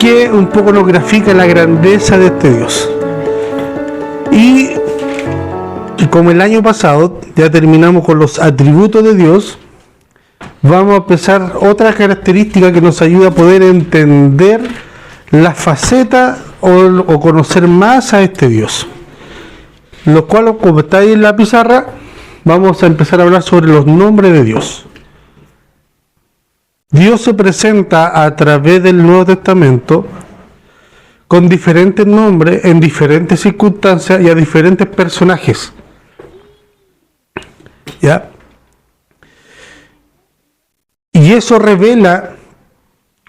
que un poco nos grafica la grandeza de este Dios. Y como el año pasado ya terminamos con los atributos de Dios, vamos a empezar otra característica que nos ayuda a poder entender la faceta o conocer más a este Dios. Lo cual, como está ahí en la pizarra, vamos a empezar a hablar sobre los nombres de Dios. Dios se presenta a través del Nuevo Testamento con diferentes nombres, en diferentes circunstancias y a diferentes personajes. ¿Ya? Y eso revela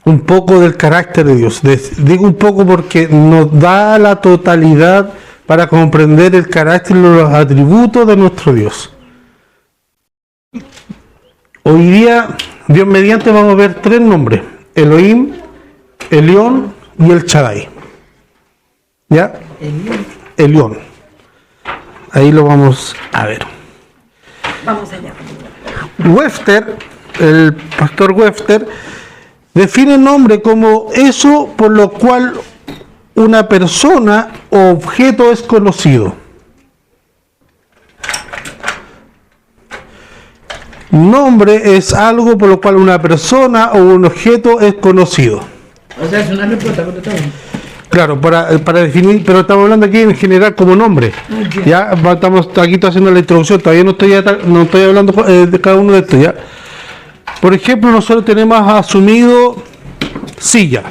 un poco del carácter de Dios. Digo un poco porque nos da la totalidad para comprender el carácter y los atributos de nuestro Dios. Hoy día, Dios mediante, vamos a ver 3 nombres: Elohim, Elión y el Shaddai. ¿Ya? Elión. Ahí lo vamos a ver. Vamos allá. Webster, el pastor Webster, define el nombre como eso por lo cual una persona o objeto es conocido. Nombre es algo por lo cual una persona o un objeto es conocido. O sea, es una respuesta que te tengo. Claro, para definir, pero estamos hablando aquí en general como nombre. Okay. Ya estamos aquí haciendo la introducción, todavía no estoy hablando de cada uno de estos, ¿ya? Por ejemplo, nosotros tenemos asumido silla.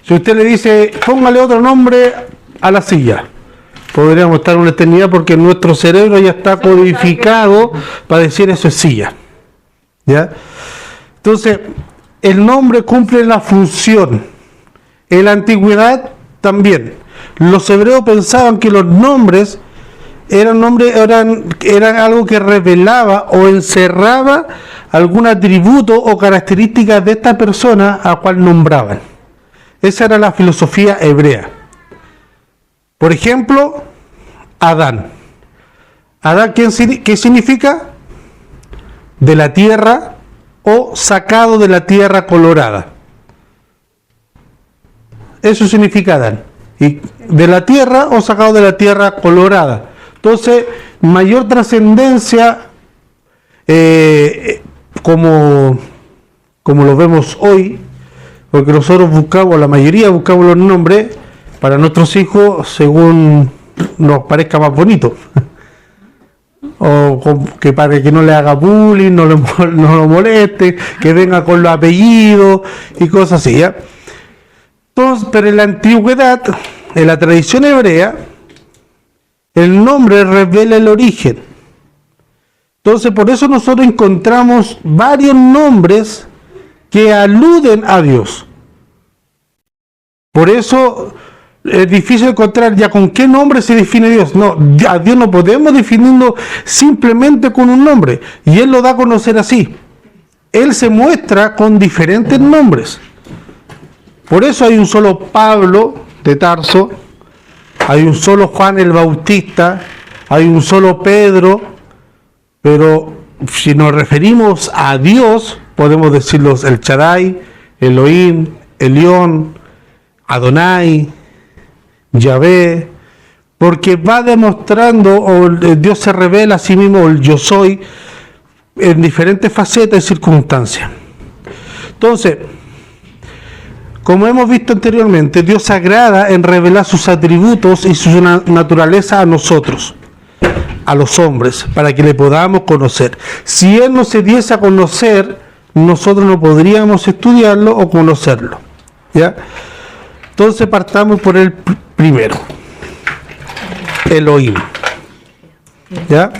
Si usted le dice, póngale otro nombre a la silla, podríamos estar una eternidad porque nuestro cerebro ya está codificado para decir eso es silla. ¿Ya? Entonces, el nombre cumple la función. En la antigüedad también. Los hebreos pensaban que los nombres eran algo que revelaba o encerraba algún atributo o características de esta persona a cual nombraban. Esa era la filosofía hebrea. Por ejemplo, Adán. Adán, ¿qué significa? De la tierra o sacado de la tierra colorada. Eso significa Adán. Y de la tierra o sacado de la tierra colorada. Entonces, mayor trascendencia, como lo vemos hoy, porque nosotros la mayoría buscamos los nombres para nuestros hijos según nos parezca más bonito. O que para que no le haga bullying, no lo moleste, que venga con los apellidos y cosas así, ¿ya? Entonces, pero en la antigüedad, en la tradición hebrea, el nombre revela el origen. Entonces, por eso nosotros encontramos varios nombres que aluden a Dios. Por eso es difícil encontrar ya con qué nombre se define Dios. No, a Dios no podemos definirlo simplemente con un nombre. Y Él lo da a conocer así. Él se muestra con diferentes nombres. Por eso hay un solo Pablo de Tarso, hay un solo Juan el Bautista, hay un solo Pedro, pero si nos referimos a Dios, podemos decirlos el Shaddai, Elohim, Elión, Adonai, Yahvé, porque va demostrando, o Dios se revela a sí mismo, el yo soy, en diferentes facetas y circunstancias. Entonces, como hemos visto anteriormente, Dios se agrada en revelar sus atributos y su naturaleza a nosotros, a los hombres, para que le podamos conocer. Si Él no se diese a conocer, nosotros no podríamos estudiarlo o conocerlo. ¿Ya? Entonces partamos por el primero, Elohim. ¿Ya?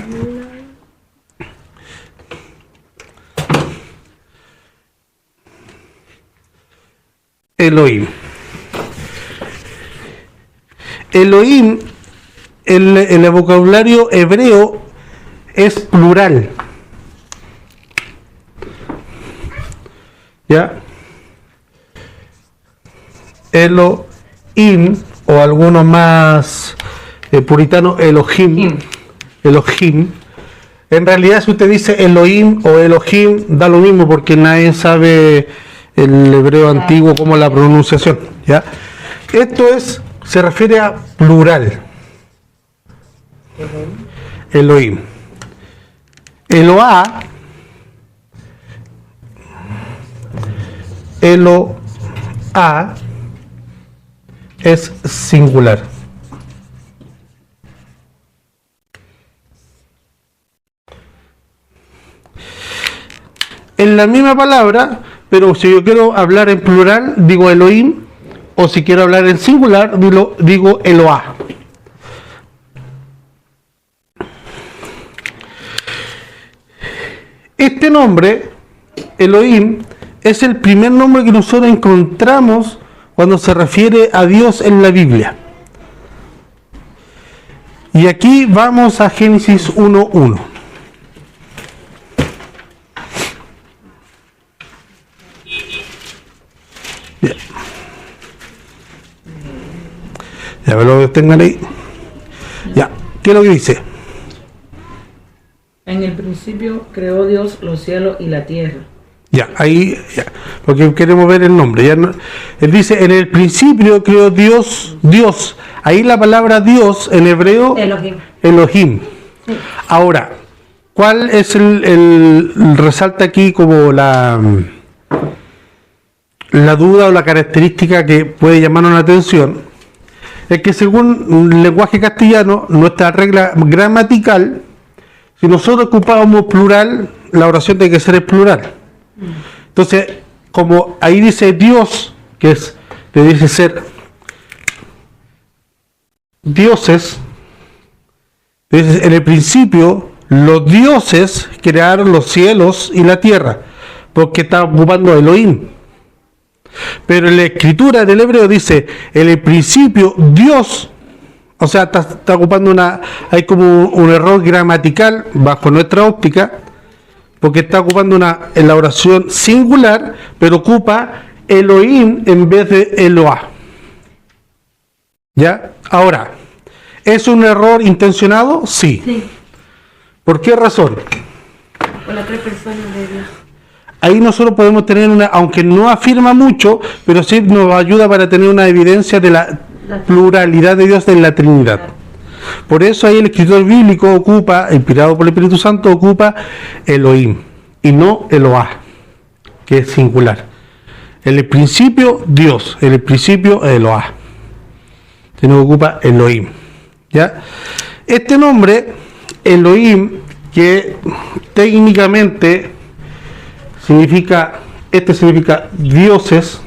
Elohim. Elohim, en el vocabulario hebreo, es plural. ¿Ya? Elohim, o algunos más puritanos, Elohim. Elohim. En realidad, si usted dice Elohim o Elohim, da lo mismo porque nadie sabe el hebreo antiguo como la pronunciación, ¿ya? Esto se refiere a plural. Elohim. Eloá, Eloá es singular. En la misma palabra, pero si yo quiero hablar en plural, digo Elohim, o si quiero hablar en singular, digo Eloá. Este nombre, Elohim, es el primer nombre que nosotros encontramos cuando se refiere a Dios en la Biblia. Y aquí vamos a Génesis 1:1. Bien. Ya me lo tengan ahí. Ya, ¿qué es lo que dice? En el principio creó Dios los cielos y la tierra. Ya, ahí, ya, porque queremos ver el nombre. Ya no, él dice, en el principio creó Dios. Ahí la palabra Dios en hebreo, Elohim. Sí. Ahora, ¿cuál es el resalta aquí como la duda o la característica que puede llamarnos la atención? Es que según el lenguaje castellano, nuestra regla gramatical, si nosotros ocupábamos plural, la oración tiene que ser en plural. Entonces, como ahí dice Dios, que dice ser dioses, dice, en el principio los dioses crearon los cielos y la tierra, porque está ocupando Elohim. Pero en la escritura del hebreo dice, en el principio Dios, o sea, está ocupando hay como un error gramatical bajo nuestra óptica, porque está ocupando en la oración singular, pero ocupa Elohim en vez de Eloá. ¿Ya? Ahora, ¿es un error intencionado? Sí. Sí, ¿Por qué razón? por las tres personas de Dios. Ahí nosotros podemos tener aunque no afirma mucho, pero sí nos ayuda para tener una evidencia de la pluralidad de Dios en la Trinidad. Por eso ahí el escritor bíblico ocupa, inspirado por el Espíritu Santo, ocupa Elohim y no Eloá, que es singular. En el principio Dios, en el principio Eloá. Se nos ocupa Elohim. ¿Ya? Este nombre, Elohim, que técnicamente significa dioses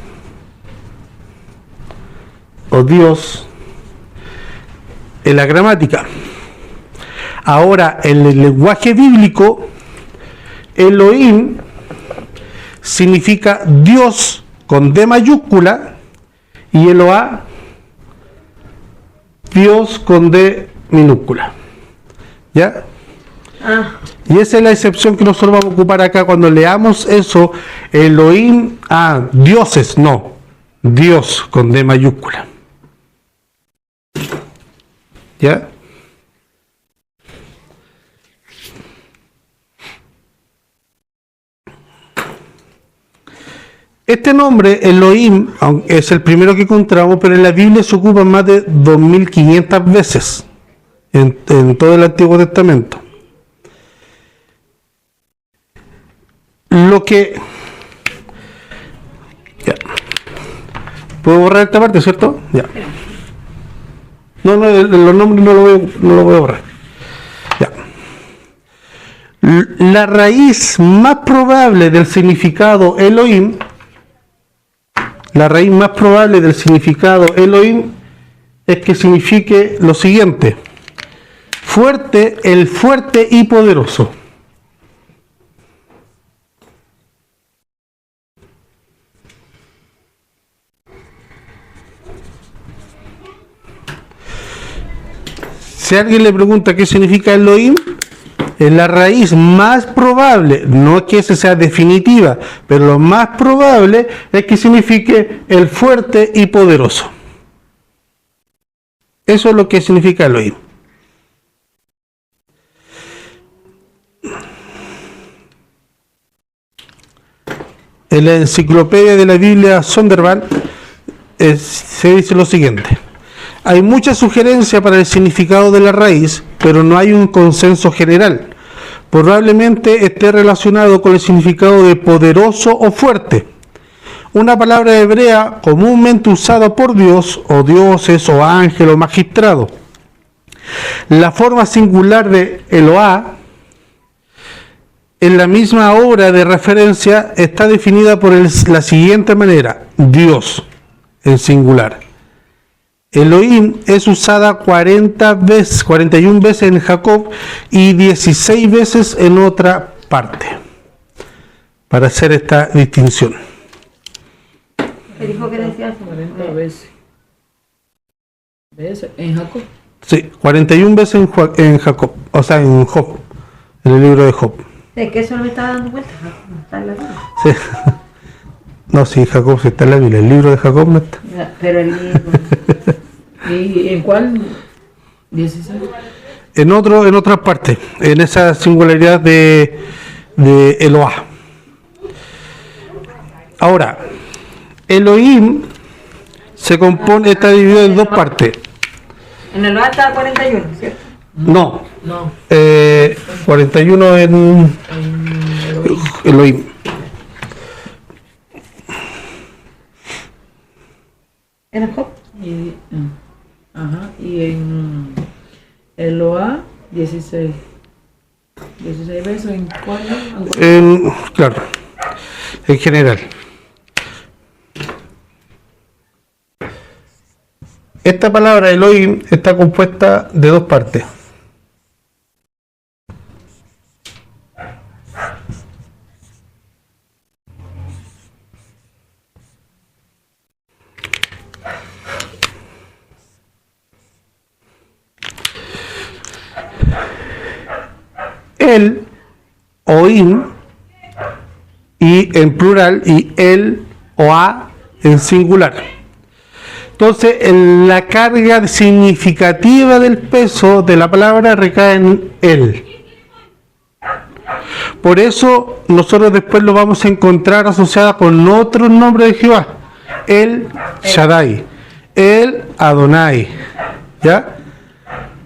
o Dios en la gramática. Ahora, en el lenguaje bíblico, Elohim significa Dios con D mayúscula y Eloá, Dios con D minúscula. ¿Ya? Y esa es la excepción que nosotros vamos a ocupar acá cuando leamos eso, Elohim, dioses, no, Dios con D mayúscula. ¿Ya? Este nombre, Elohim, es el primero que encontramos, pero en la Biblia se ocupa más de 2500 veces en todo el Antiguo Testamento. Lo que... Ya. ¿Puedo borrar esta parte, cierto? Ya. No, los nombres no lo voy a borrar. Ya. La raíz más probable del significado Elohim, es que signifique lo siguiente: fuerte, el fuerte y poderoso. Si alguien le pregunta qué significa Elohim, es la raíz más probable, no es que esa sea definitiva, pero lo más probable es que signifique el fuerte y poderoso. Eso es lo que significa Elohim. En la enciclopedia de la Biblia Zondervan se dice lo siguiente: hay mucha sugerencia para el significado de la raíz, pero no hay un consenso general. Probablemente esté relacionado con el significado de poderoso o fuerte, una palabra hebrea comúnmente usada por Dios, o dioses, o ángel, o magistrado. La forma singular de Eloá, en la misma obra de referencia, está definida por la siguiente manera: Dios, en singular. Elohim es usada 41 veces en Jacob y 16 veces en otra parte, para hacer esta distinción. ¿Qué dijo que decía? 40 veces. ¿Ves? En Jacob. Sí, 41 veces en Jacob, o sea, en Job, en el libro de Job. ¿De qué solo me estaba dando vueltas? No está en la Biblia. Sí. No, sí, Jacob sí está en la Biblia, el libro de Jacob no está. Pero el libro. ¿Y en cuál? 16. En otras partes, en esa singularidad de Eloá. Ahora, Elohim se compone, está dividido en dos partes. En el lugar está 41, ¿cierto? No, No. 41 en Elohim. ¿En Jacob? Y en Eloá, 16. 16 veces en cuál? Claro, en general. Esta palabra Elohim está compuesta de dos partes. El, Oim, y en plural, y el, Oa, en singular. Entonces, la carga significativa del peso de la palabra recae en él. Por eso, nosotros después lo vamos a encontrar asociada con otros nombres de Jehová. El Shaddai, el Adonai. ¿Ya?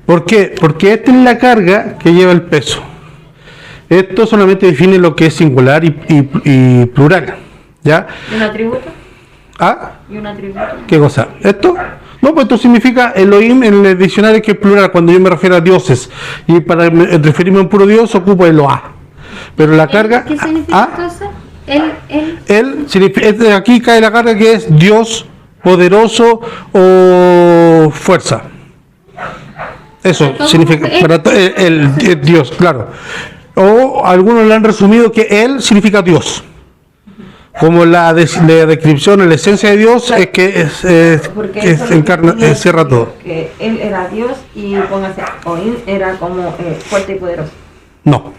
¿Por qué? Porque esta es la carga que lleva el peso. Esto solamente define lo que es singular y plural. ¿Ya? ¿Y un atributo? ¿Ah? ¿Y un atributo? ¿Qué cosa? ¿Esto? No, pues esto significa Elohim en el diccionario, que es plural cuando yo me refiero a dioses. Y para referirme a un puro Dios ocupo Eloah. Pero la carga... ¿Qué significa entonces? Él, aquí cae la carga que es Dios, poderoso o fuerza. Eso significa el Dios, claro. O algunos le han resumido que Él significa Dios. Como la descripción, la esencia de Dios es que cierra todo. Que Él era Dios y póngase, Oim era como fuerte y poderoso. No,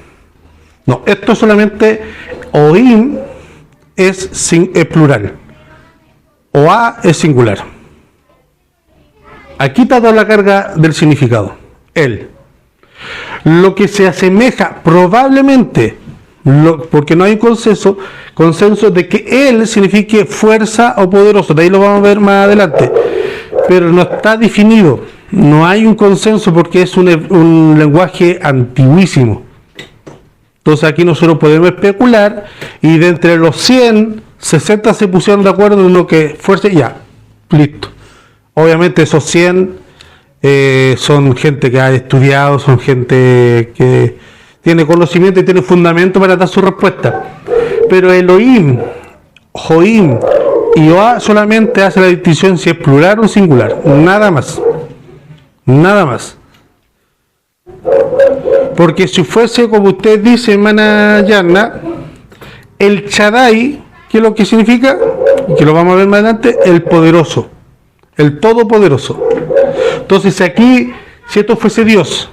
esto solamente, Oim es plural. Oa es singular. Aquí está toda la carga del significado. Él. Lo que se asemeja probablemente, porque no hay consenso de que él signifique fuerza o poderoso. De ahí lo vamos a ver más adelante. Pero no está definido. No hay un consenso porque es un lenguaje antiguísimo. Entonces aquí nosotros podemos especular y de entre los 100, 60 se pusieron de acuerdo en uno que fuerza, ya, listo. Obviamente esos 100 son gente que ha estudiado, son gente que tiene conocimiento y tiene fundamento para dar su respuesta. Pero Elohim, Joim y Oa solamente hace la distinción si es plural o singular, nada más. Nada más. Porque si fuese, como usted dice, hermana Yarna, el Shaddai, ¿qué es lo que significa? Y que lo vamos a ver más adelante, el poderoso, el todopoderoso. Entonces, si esto fuese Dios,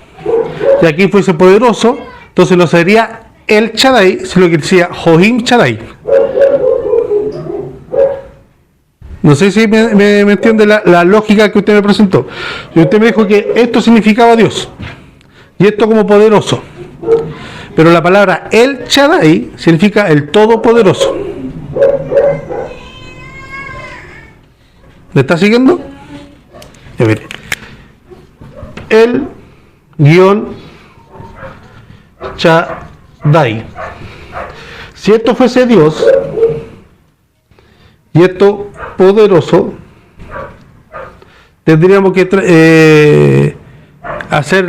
y aquí fuese poderoso, entonces no sería el Shaddai, sino que decía Joim Shaddai. No sé si me entiende la lógica que usted me presentó. Y usted me dijo que esto significaba Dios, y esto como poderoso. Pero la palabra el Shaddai significa el todopoderoso. ¿Me está siguiendo? Ya mire. El guión Shaddai. Si esto fuese Dios y esto poderoso, tendríamos que hacer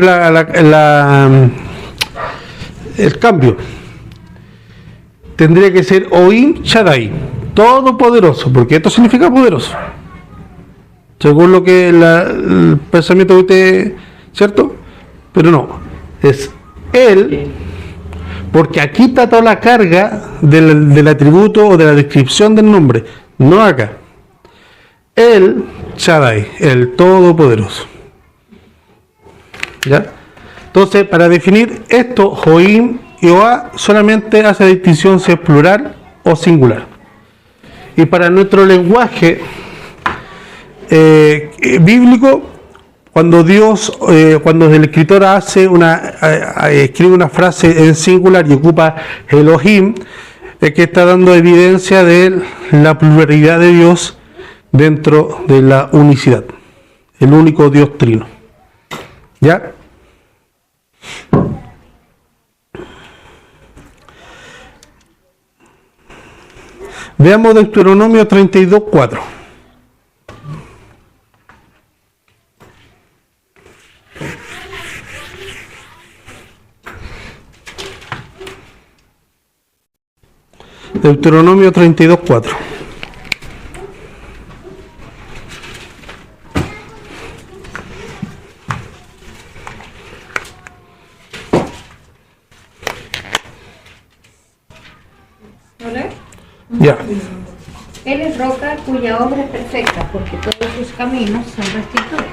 el cambio. Tendría que ser Oim Shaddai, todopoderoso, porque esto significa poderoso, según lo que el pensamiento de usted, ¿cierto? Pero no, es él, porque aquí está toda la carga del atributo o de la descripción del nombre, no acá. El Shaddai, el todopoderoso. ¿Ya? Entonces, para definir esto, Joim y Oa solamente hace distinción si es plural o singular. Y para nuestro lenguaje bíblico, cuando el escritor escribe una frase en singular y ocupa Elohim, es que está dando evidencia de la pluralidad de Dios dentro de la unicidad, el único Dios trino. ¿Ya? Veamos Deuteronomio 32:4. Deuteronomio 32:4. Ya. Él es roca cuya obra es perfecta, porque todos sus caminos son rectitud.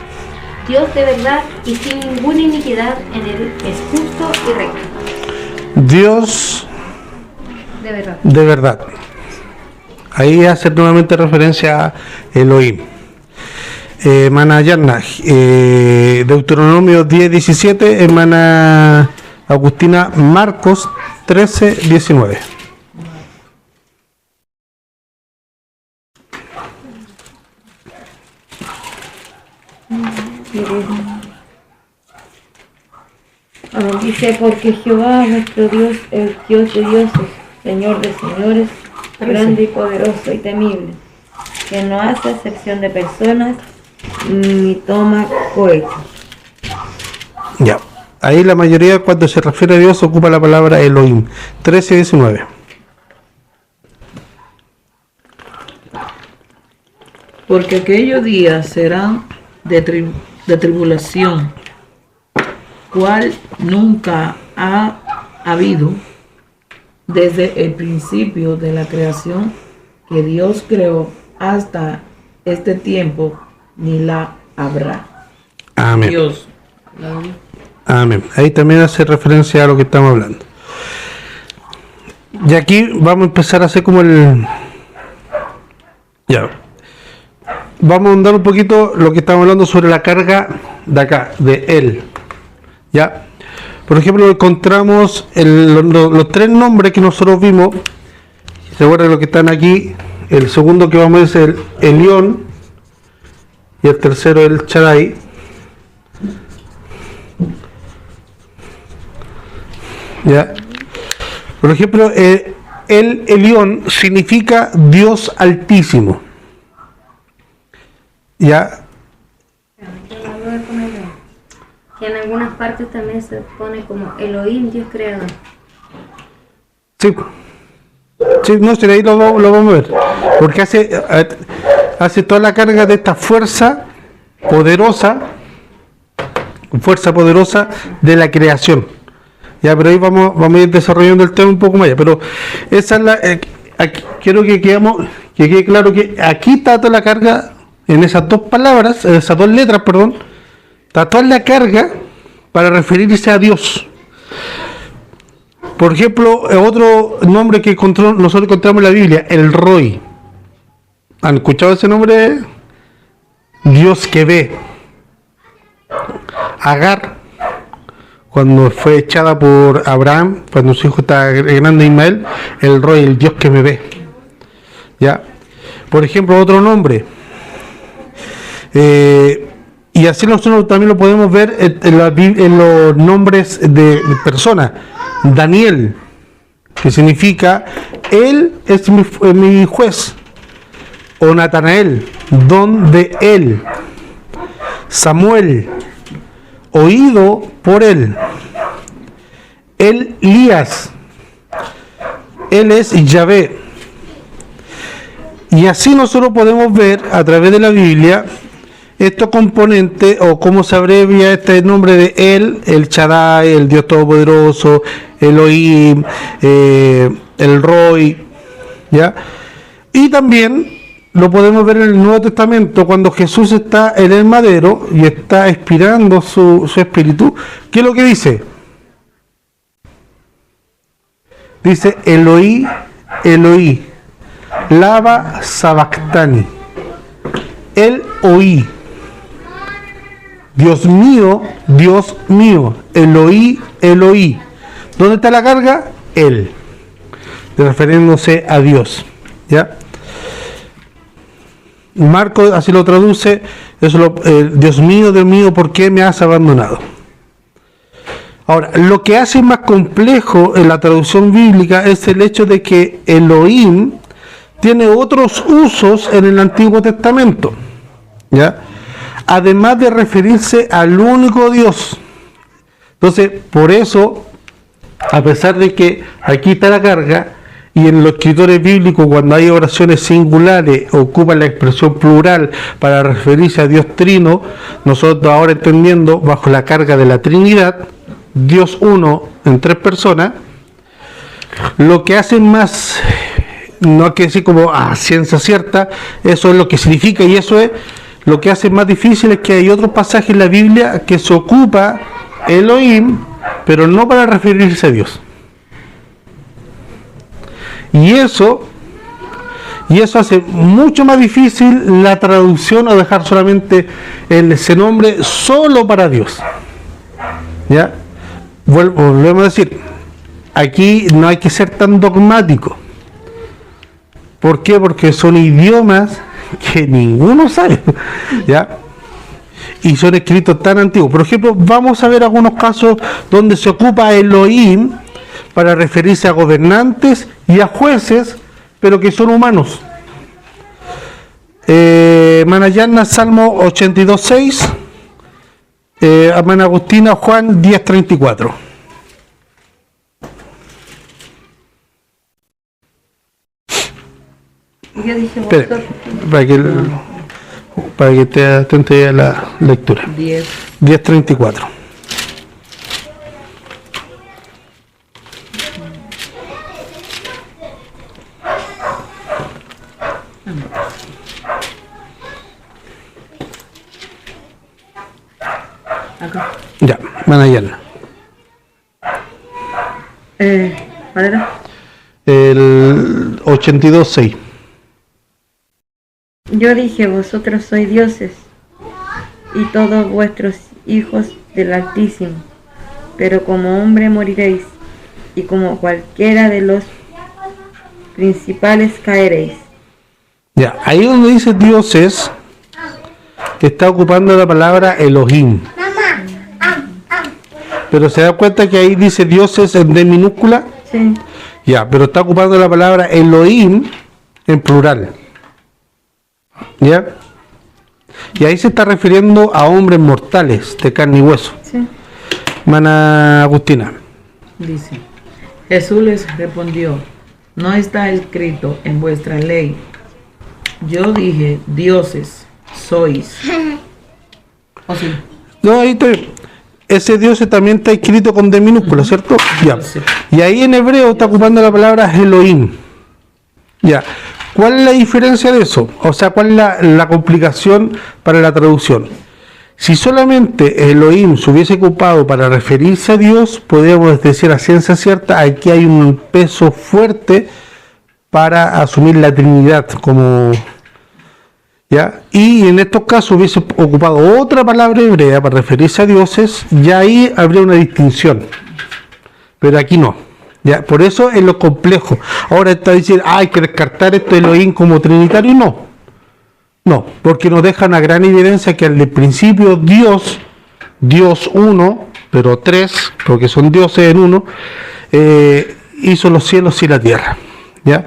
Dios de verdad y sin ninguna iniquidad en él es justo y recto. Dios De verdad. de verdad. Ahí hace nuevamente referencia a Elohim. Hermana Yarna, Deuteronomio 10:17, hermana Agustina, Marcos 13:19. Dice, porque Jehová nuestro Dios, el Dios de dioses, Señor de señores, grande y poderoso y temible, que no hace excepción de personas ni toma cohecho. Ya. Ahí la mayoría cuando se refiere a Dios ocupa la palabra Elohim. 13:19. Porque aquellos días serán de tribulación, cual nunca ha habido desde el principio de la creación que Dios creó hasta este tiempo, ni la habrá. Amén. Dios. Amén. Ahí también hace referencia a lo que estamos hablando. Y aquí vamos a empezar a hacer como ya. Vamos a ahondar un poquito lo que estamos hablando sobre la carga de acá, de él. ¿Ya? Por ejemplo, encontramos los tres nombres que nosotros vimos. ¿Se acuerdan de lo que están aquí? El segundo que vamos a ver es el Elión. Y el tercero el Shaddai. ¿Ya? Por ejemplo, el Elión significa Dios Altísimo. ¿Ya? Que en algunas partes también se pone como Elohim, Dios creador. Sí. Sí, no sé, ahí lo vamos a ver. Porque hace toda la carga de esta fuerza poderosa de la creación. Ya, pero ahí vamos a ir desarrollando el tema un poco más allá. Pero esa es quiero que quede claro que aquí está toda la carga, en esas dos palabras, en esas dos letras, perdón, está toda la carga para referirse a Dios. Por ejemplo, otro nombre que nosotros encontramos en la Biblia, el Roy. ¿Han escuchado ese nombre? Dios que ve. Agar, cuando fue echada por Abraham, cuando su hijo estaba grande Ismael, el Roy, el Dios que me ve. ¿Ya? Por ejemplo, otro nombre, Y así nosotros también lo podemos ver en los nombres de personas. Daniel, que significa él es mi juez. O Natanael, don de él. Samuel, oído por él. Elías, él es Yahvé. Y así nosotros podemos ver a través de la Biblia estos componentes, o cómo se abrevia este nombre de él, el Shaddai, el Dios Todopoderoso, Elohim, el Roy, ¿ya? Y también lo podemos ver en el Nuevo Testamento, cuando Jesús está en el madero y está expirando su espíritu. ¿Qué es lo que dice? Dice, Eloí, Eloí, lava sabactani. El oí. Dios mío, Eloí, Eloí. ¿Dónde está la carga? Él. Refiriéndose a Dios. ¿Ya? Marco así lo traduce, Dios mío, ¿por qué me has abandonado? Ahora, lo que hace más complejo en la traducción bíblica es el hecho de que Elohim tiene otros usos en el Antiguo Testamento, ¿ya? Además de referirse al único Dios. Entonces, por eso, a pesar de que aquí está la carga, y en los escritores bíblicos, cuando hay oraciones singulares, ocupan la expresión plural para referirse a Dios Trino, nosotros ahora entendiendo bajo la carga de la Trinidad, Dios uno en tres personas, lo que hace más, no hay que decir como ciencia cierta, eso es lo que significa, y eso es lo que hace más difícil, es que hay otros pasajes en la Biblia que se ocupa Elohim, pero no para referirse a Dios. Y eso hace mucho más difícil la traducción, o dejar solamente ese nombre solo para Dios. ¿Ya? Volvemos a decir, aquí no hay que ser tan dogmático. ¿Por qué? Porque son idiomas que ninguno sabe. ¿Ya? Y son escritos tan antiguos. Por ejemplo, vamos a ver algunos casos donde se ocupa Elohim para referirse a gobernantes y a jueces, pero que son humanos. Manayana, Salmo 82:6, Amana Agustina, Juan 10:34. Yo dije Espera, vosotros. para que te atente a la lectura. 10:34. Acá. Ya, Manayana. ¿Cuál era? El 82:6. Yo dije, vosotros sois dioses, y todos vuestros hijos del Altísimo, pero como hombre moriréis, y como cualquiera de los principales caeréis. Ya, ahí donde dice dioses, está ocupando la palabra Elohim. Pero se da cuenta que ahí dice dioses en D minúscula. Sí. Ya, pero está ocupando la palabra Elohim en plural. ¿Ya? Y ahí se está refiriendo a hombres mortales de carne y hueso. Sí. Mana Agustina. Dice, Jesús les respondió, no está escrito en vuestra ley. Yo dije, dioses sois. ¿O sí? No, ahí estoy. Ese Dios también está escrito con D minúscula, ¿cierto? Ya. Y ahí en hebreo está ocupando la palabra Elohim. Ya. ¿Cuál es la diferencia de eso? O sea, ¿cuál es la complicación para la traducción? Si solamente Elohim se hubiese ocupado para referirse a Dios, podríamos decir a ciencia cierta, aquí hay un peso fuerte para asumir la Trinidad como... ¿Ya? Y en estos casos hubiese ocupado otra palabra hebrea para referirse a dioses, ya ahí habría una distinción. Pero aquí no. ¿Ya? Por eso es lo complejo. Ahora está diciendo, hay que descartar esto Elohim como trinitario, no. No, porque nos deja una gran evidencia que al principio Dios uno, pero tres, porque son dioses en uno, hizo los cielos y la tierra. ¿Ya?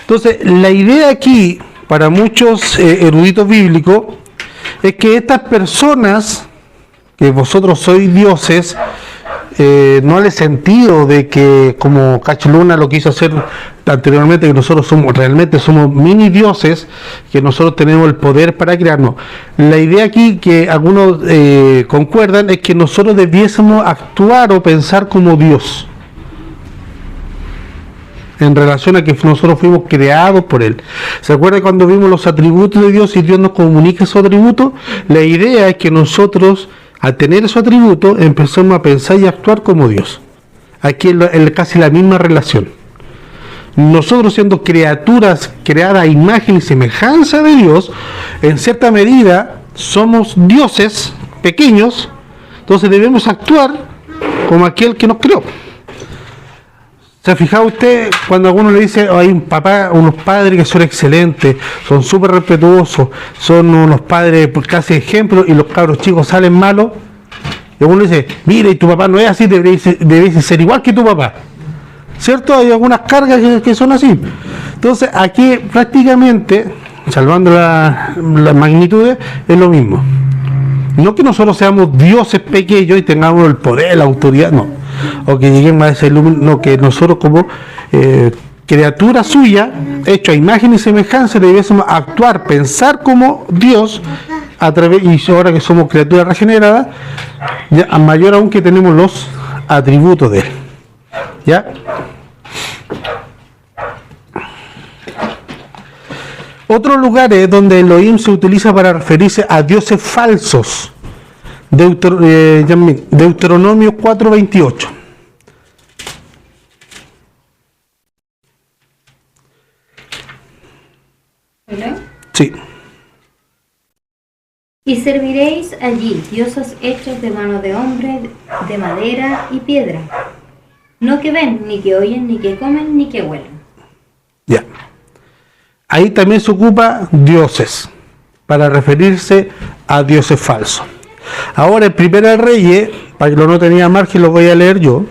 Entonces, la idea aquí, para muchos eruditos bíblicos, es que estas personas, que vosotros sois dioses, no en el sentido de que, como Cacholuna lo quiso hacer anteriormente, que nosotros realmente somos mini dioses, que nosotros tenemos el poder para crearnos. La idea aquí, que algunos concuerdan, es que nosotros debiésemos actuar o pensar como Dios, en relación a que nosotros fuimos creados por Él. ¿Se acuerdan cuando vimos los atributos de Dios y Dios nos comunica esos atributos? La idea es que nosotros, al tener esos atributos, empezamos a pensar y actuar como Dios. Aquí es casi la misma relación. Nosotros, siendo criaturas creadas a imagen y semejanza de Dios, en cierta medida somos dioses pequeños, entonces debemos actuar como aquel que nos creó. ¿Se ha fijado usted cuando a uno le dice, hay un papá, unos padres que son excelentes, son súper respetuosos, son unos padres casi ejemplos, y los cabros chicos salen malos? Y uno le dice, mira, y tu papá no es así, debes ser igual que tu papá. ¿Cierto? Hay algunas cargas que son así. Entonces, aquí prácticamente, salvando las magnitudes, es lo mismo. No que nosotros seamos dioses pequeños y tengamos el poder, la autoridad, no. O que lleguemos a ese ilumino, no, que nosotros como criatura suya, hecho a imagen y semejanza, debiésemos actuar, pensar como Dios, a través, y ahora que somos criaturas regeneradas, ya, a mayor aún que tenemos los atributos de Él. ¿Ya? Otros lugares donde Elohim se utiliza para referirse a dioses falsos. Deuteronomio 4:28. Sí. Y serviréis allí dioses hechos de mano de hombre, de madera y piedra, no que ven, ni que oyen, ni que comen, ni que huelen. Ya. Ahí también se ocupa dioses, para referirse a dioses falsos. Ahora, en Primera de Reyes, para que lo no tenía margen, lo voy a leer yo.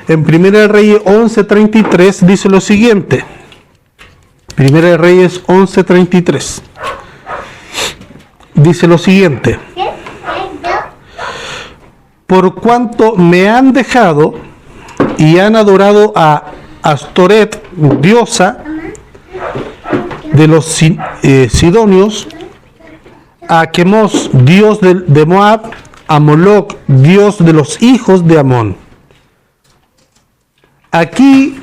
En Primera de Reyes 11:33 dice lo siguiente. Primera de Reyes 11:33. Dice lo siguiente: por cuanto me han dejado y han adorado a Astoret, diosa de los sidonios, a Quemos, dios de Moab, a Moloc, dios de los hijos de Amón. Aquí,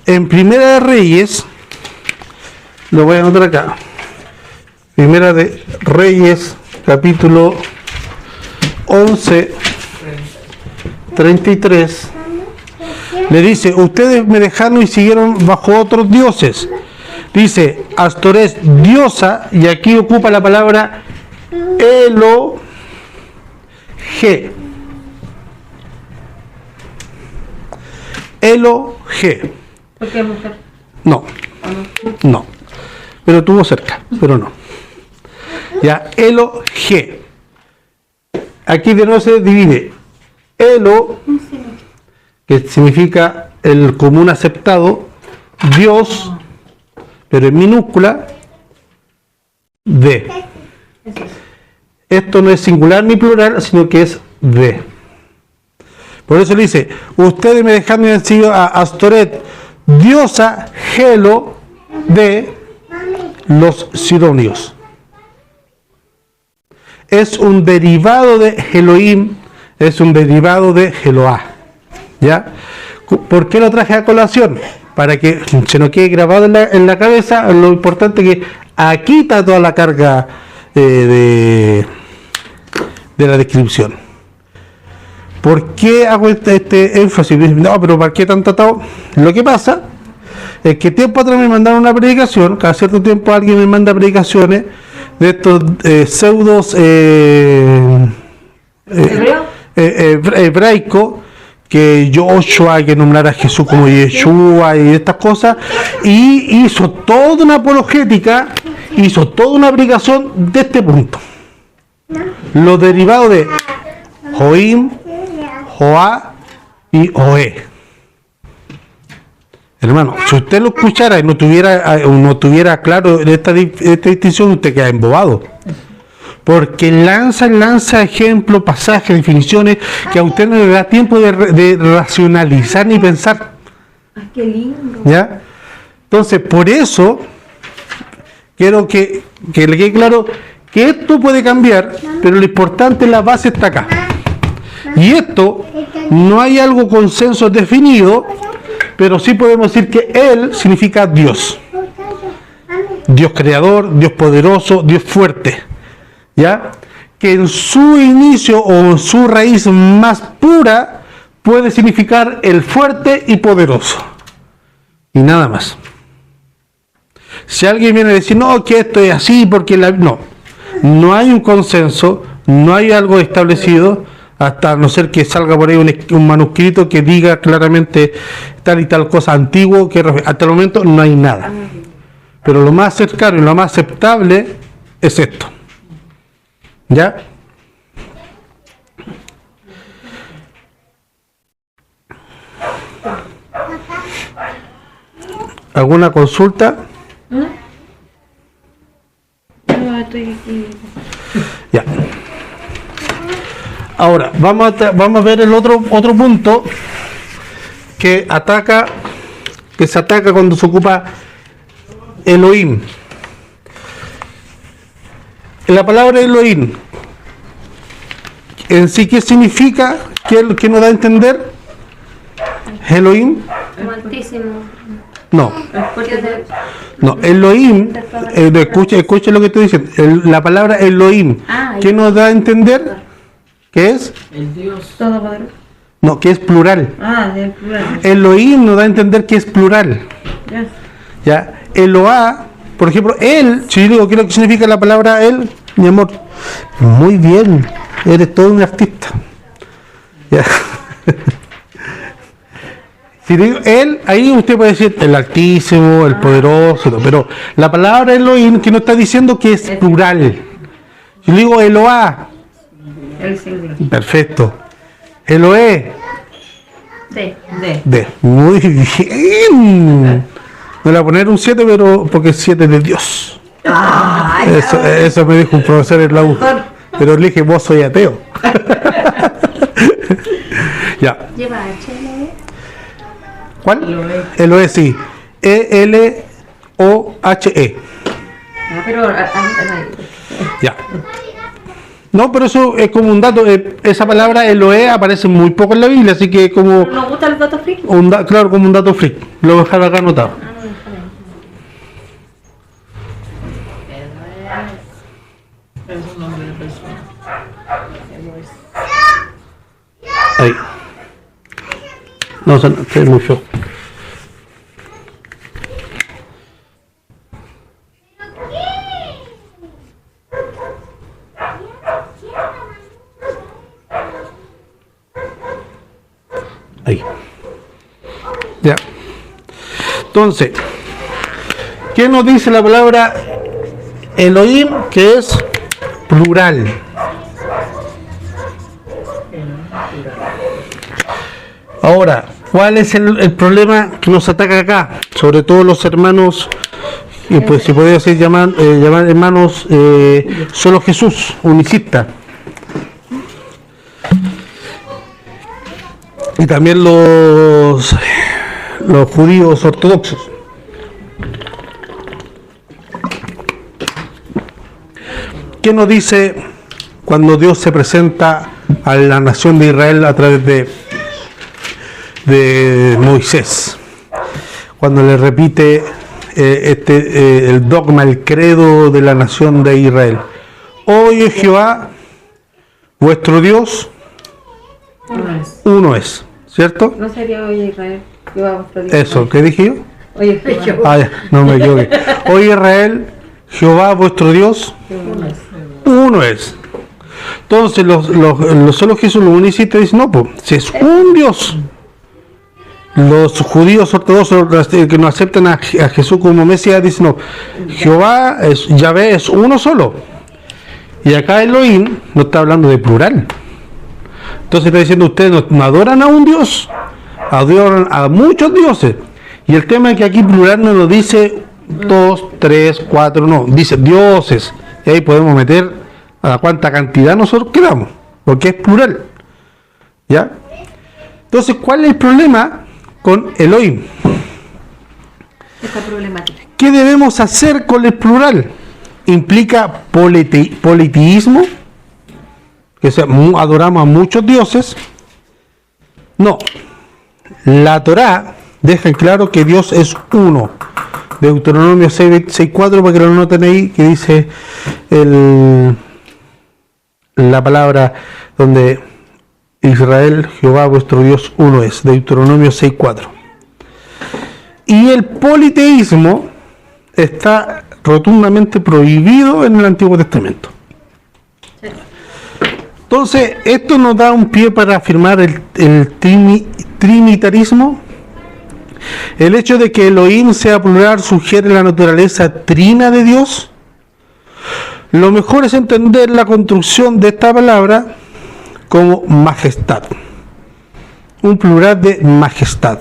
en Primera de Reyes, lo voy a anotar acá, Primera de Reyes, capítulo 11:33, le dice, ustedes me dejaron y siguieron bajo otros dioses. Dice, Astoret, diosa, y aquí ocupa la palabra Elohe. Elohe. ¿Por qué mujer? No, no. Pero tuvo cerca, pero no. Ya, Elohe. Aquí de nuevo se divide Elo, que significa el común aceptado, Dios, pero en minúscula, de. Esto no es singular ni plural, sino que es de. Por eso le dice, ustedes me dejaron y han sido a Astoret, diosa Gelo de los sidonios. Es un derivado de Elohim, es un derivado de Jeloá. ¿Ya? ¿Por qué lo traje a colación? Para que se nos quede grabado en la cabeza lo importante que aquí está toda la carga de la descripción. ¿Por qué hago este énfasis? No, pero ¿para qué tan tratado? Lo que pasa es que tiempo atrás me mandaron una predicación, cada cierto tiempo alguien me manda predicaciones de estos pseudos hebraicos, que Joshua, hay que nombrar a Jesús como Yeshua y estas cosas, y hizo toda una apologética, hizo toda una aplicación de este punto. Los derivados de Joim, Joá y Oé. Hermano, si usted lo escuchara y no tuviera claro esta distinción, usted queda embobado. Porque lanza ejemplos, pasajes, definiciones que a usted no le da tiempo de racionalizar ni pensar. Ay, qué lindo. ¿Ya? Entonces, por eso, quiero que le quede claro que esto puede cambiar, pero lo importante, la base está acá. Y esto, no hay algo consenso definido, pero sí podemos decir que Él significa Dios. Dios creador, Dios poderoso, Dios fuerte. ¿Ya? Que en su inicio o en su raíz más pura puede significar el fuerte y poderoso. Y nada más. Si alguien viene a decir, no, que esto es así, porque no hay un consenso, no hay algo establecido, hasta no ser que salga por ahí un manuscrito que diga claramente tal y tal cosa antiguo, que hasta el momento no hay nada. Pero lo más cercano y lo más aceptable es esto. ¿Ya? ¿Alguna consulta? No, estoy aquí. Ya. Ahora, vamos a ver el otro punto que se ataca cuando se ocupa Elohim. La palabra Elohim, en sí, ¿qué significa? ¿Qué nos da a entender? Elohim. Como altísimo. No, Dios de- no, Elohim, escuche lo que estoy diciendo. La palabra Elohim, ¿qué nos da a entender? ¿Qué es? El Dios. Todopoderoso. No, que es plural. Del plural. Elohim nos da a entender que es plural. Ya. ¿Ya? Eloá, por ejemplo, él, si yo digo, ¿qué es lo que significa la palabra él? Mi amor, muy bien, eres todo un artista. ¿Ya? Si digo él, ahí usted puede decir el altísimo, el poderoso, pero la palabra Elohim que nos está diciendo que es plural. Si yo digo Eloá, El singular. perfecto. Eloé, De. muy bien. No le voy a poner un 7, pero porque el 7 es de Dios. Eso me dijo un profesor en la U. Pero le dije, vos soy ateo. Ya. Lleva H, ¿no? ¿Cuál? Eloé, sí. E-L-O-H-E. Pero Ya. No, pero eso es como un dato. Esa palabra Eloé aparece muy poco en la Biblia, así que como nos gustan los datos friki. claro, como un dato freak. Lo voy a dejar acá anotado. Es un nombre de persona. Ahí. No, es muy feo. Ahí. Ya. Entonces, ¿qué nos dice la palabra Elohim? Que es plural. Ahora, ¿cuál es el problema que nos ataca acá? Sobre todo los hermanos, y pues si podría decir llamar hermanos solo Jesús, unicistas. Y también los judíos ortodoxos. ¿Qué nos dice cuando Dios se presenta a la nación de Israel a través de Moisés? Cuando le repite el dogma, el credo de la nación de Israel. Oye Jehová, vuestro Dios, uno es, ¿cierto? No sería hoy Israel. Yo a vuestro Dios. Eso, ¿qué dije yo? Oye, Ah, ya, no me equivoqué. Oye Israel, Jehová vuestro Dios, uno es. Entonces solo Jesús, los unicistas dicen, no, pues, si es un Dios. Los judíos ortodoxos que no aceptan a Jesús como Mesías dicen, no, Yahvé es uno solo. Y acá Elohim no está hablando de plural. Entonces está diciendo, ustedes no adoran a un Dios, adoran a muchos dioses. Y el tema es que aquí plural no lo dice 2, 3, 4, no, dice dioses. Y ahí podemos meter a cuánta cantidad nosotros queramos, porque es plural. ¿Ya? Entonces, ¿cuál es el problema con Elohim? Esta problemática. ¿Qué debemos hacer con el plural? ¿Implica politeísmo? Que adoramos a muchos dioses. No. La Torá deja en claro que Dios es uno. Deuteronomio 6:4, para que lo noten ahí, que dice la palabra donde Israel, Jehová vuestro Dios, uno es. Deuteronomio 6:4. Y el politeísmo está rotundamente prohibido en el Antiguo Testamento. Entonces, esto nos da un pie para afirmar el trinitarismo. El hecho de que Elohim sea plural sugiere la naturaleza trina de Dios. Lo mejor es entender la construcción de esta palabra como majestad, un plural de majestad.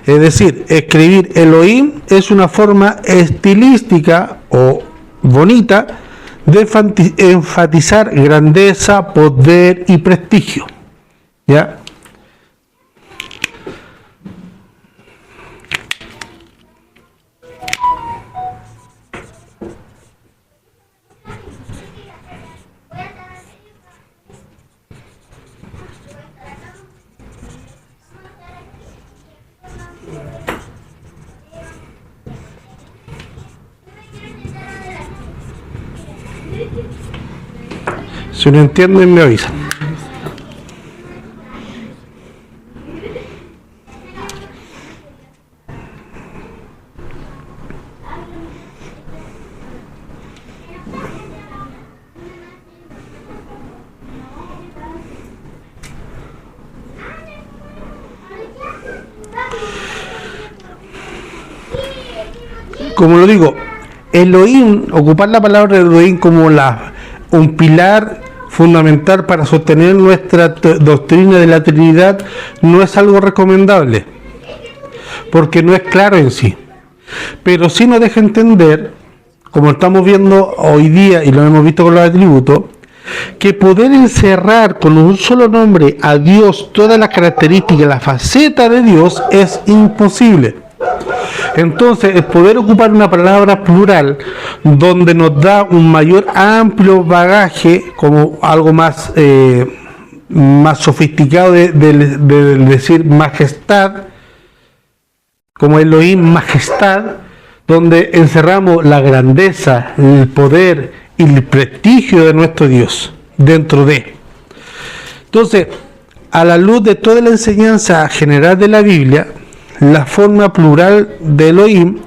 Es decir, escribir Elohim es una forma estilística o bonita de enfatizar grandeza, poder y prestigio. ¿Ya? Si no entienden, me avisan. Como lo digo, Elohim, ocupar la palabra Elohim como un pilar fundamental para sostener nuestra doctrina de la Trinidad no es algo recomendable, porque no es claro en sí, pero sí nos deja entender, como estamos viendo hoy día y lo hemos visto con los atributos, que poder encerrar con un solo nombre a Dios todas las características, la faceta de Dios es imposible. Entonces, el poder ocupar una palabra plural donde nos da un mayor amplio bagaje, como algo más sofisticado de decir majestad, como Elohim, majestad, donde encerramos la grandeza, el poder y el prestigio de nuestro Dios dentro de. Entonces, a la luz de toda la enseñanza general de la Biblia, la forma plural de Elohim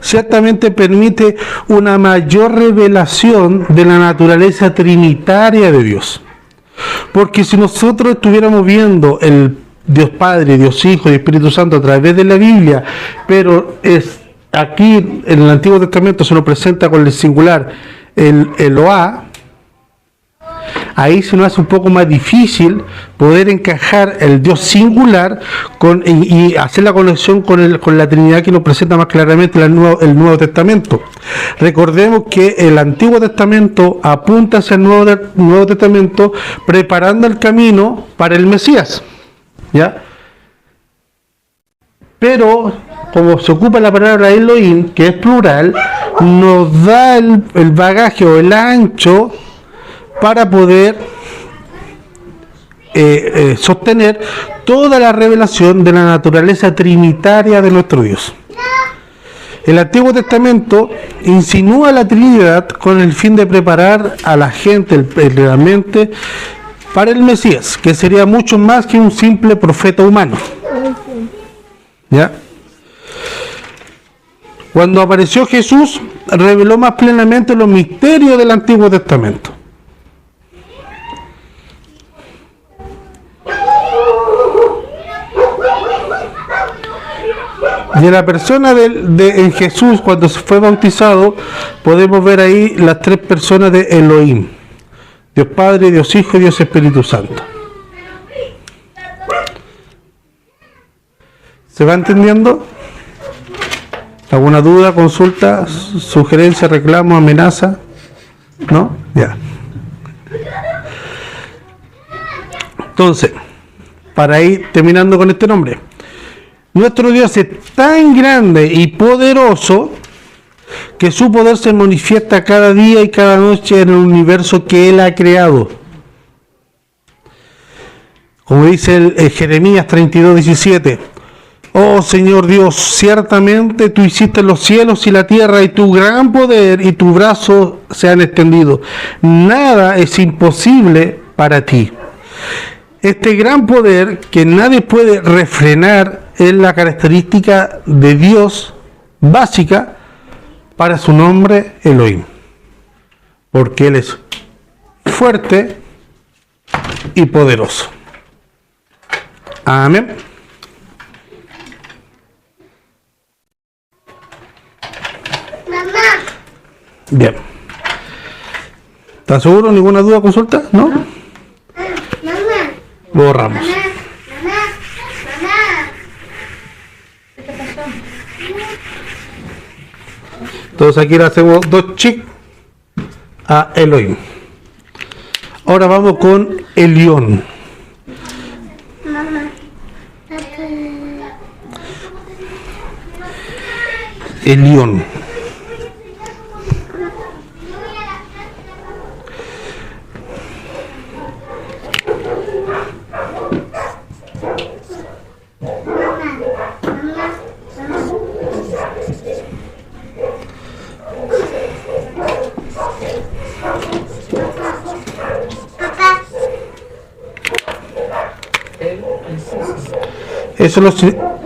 ciertamente permite una mayor revelación de la naturaleza trinitaria de Dios. Porque si nosotros estuviéramos viendo el Dios Padre, Dios Hijo y Espíritu Santo a través de la Biblia, pero es aquí en el Antiguo Testamento se nos presenta con el singular el Eloah, ahí se nos hace un poco más difícil poder encajar el Dios singular y hacer la conexión con la Trinidad que nos presenta más claramente el Nuevo Testamento. Recordemos que el Antiguo Testamento apunta hacia el Nuevo Testamento preparando el camino para el Mesías, ¿ya? Pero como se ocupa la palabra Elohim, que es plural, nos da el bagaje o el ancho para poder sostener toda la revelación de la naturaleza trinitaria de nuestro Dios. El Antiguo Testamento insinúa la Trinidad con el fin de preparar a la gente, la mente, para el Mesías, que sería mucho más que un simple profeta humano. ¿Ya? Cuando apareció Jesús, reveló más plenamente los misterios del Antiguo Testamento. Y en la persona en Jesús, cuando se fue bautizado, podemos ver ahí las tres personas de Elohim: Dios Padre, Dios Hijo y Dios Espíritu Santo. ¿Se va entendiendo? ¿Alguna duda, consulta, sugerencia, reclamo, amenaza? ¿No? Ya. Entonces, para ir terminando con este nombre, nuestro Dios es tan grande y poderoso que su poder se manifiesta cada día y cada noche en el universo que Él ha creado. Como dice el Jeremías 32:17: oh Señor Dios, ciertamente tú hiciste los cielos y la tierra, y tu gran poder y tu brazo se han extendido. Nada es imposible para ti. Este gran poder que nadie puede refrenar es la característica de Dios básica para su nombre Elohim, porque Él es fuerte y poderoso. Amén. Bien. ¿Estás seguro? ¿Ninguna duda, consulta? ¿No? Borramos. Entonces aquí le hacemos 2 chic a Elohim. Ahora vamos con Elión. Elión.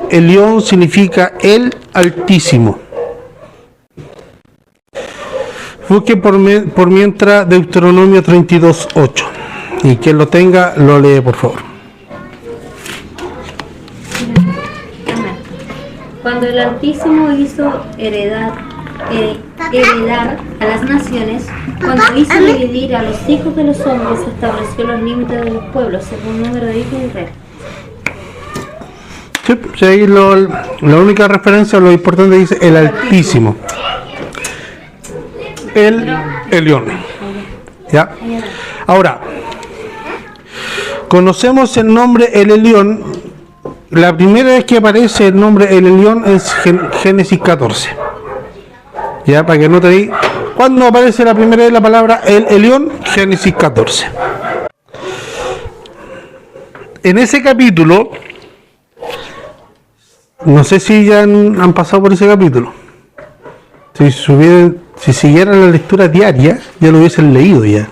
Elión significa el Altísimo. Busque por mientras Deuteronomio 32:8. Y quien lo tenga, lo lee, por favor. Cuando el Altísimo hizo heredar a las naciones, cuando hizo dividir a los hijos de los hombres, estableció los límites de los pueblos según número de hijos de Israel. Sí, ahí la única referencia, lo importante dice el Altísimo. El Elión. ¿Ya? Ahora, conocemos el nombre el Elión. La primera vez que aparece el nombre el Elión es Génesis 14. Ya, para que no te diga. ¿Cuándo aparece la primera vez la palabra el Elión? Génesis 14. En ese capítulo, no sé si ya han pasado por ese capítulo. Si siguieran la lectura diaria, ya lo hubiesen leído ya.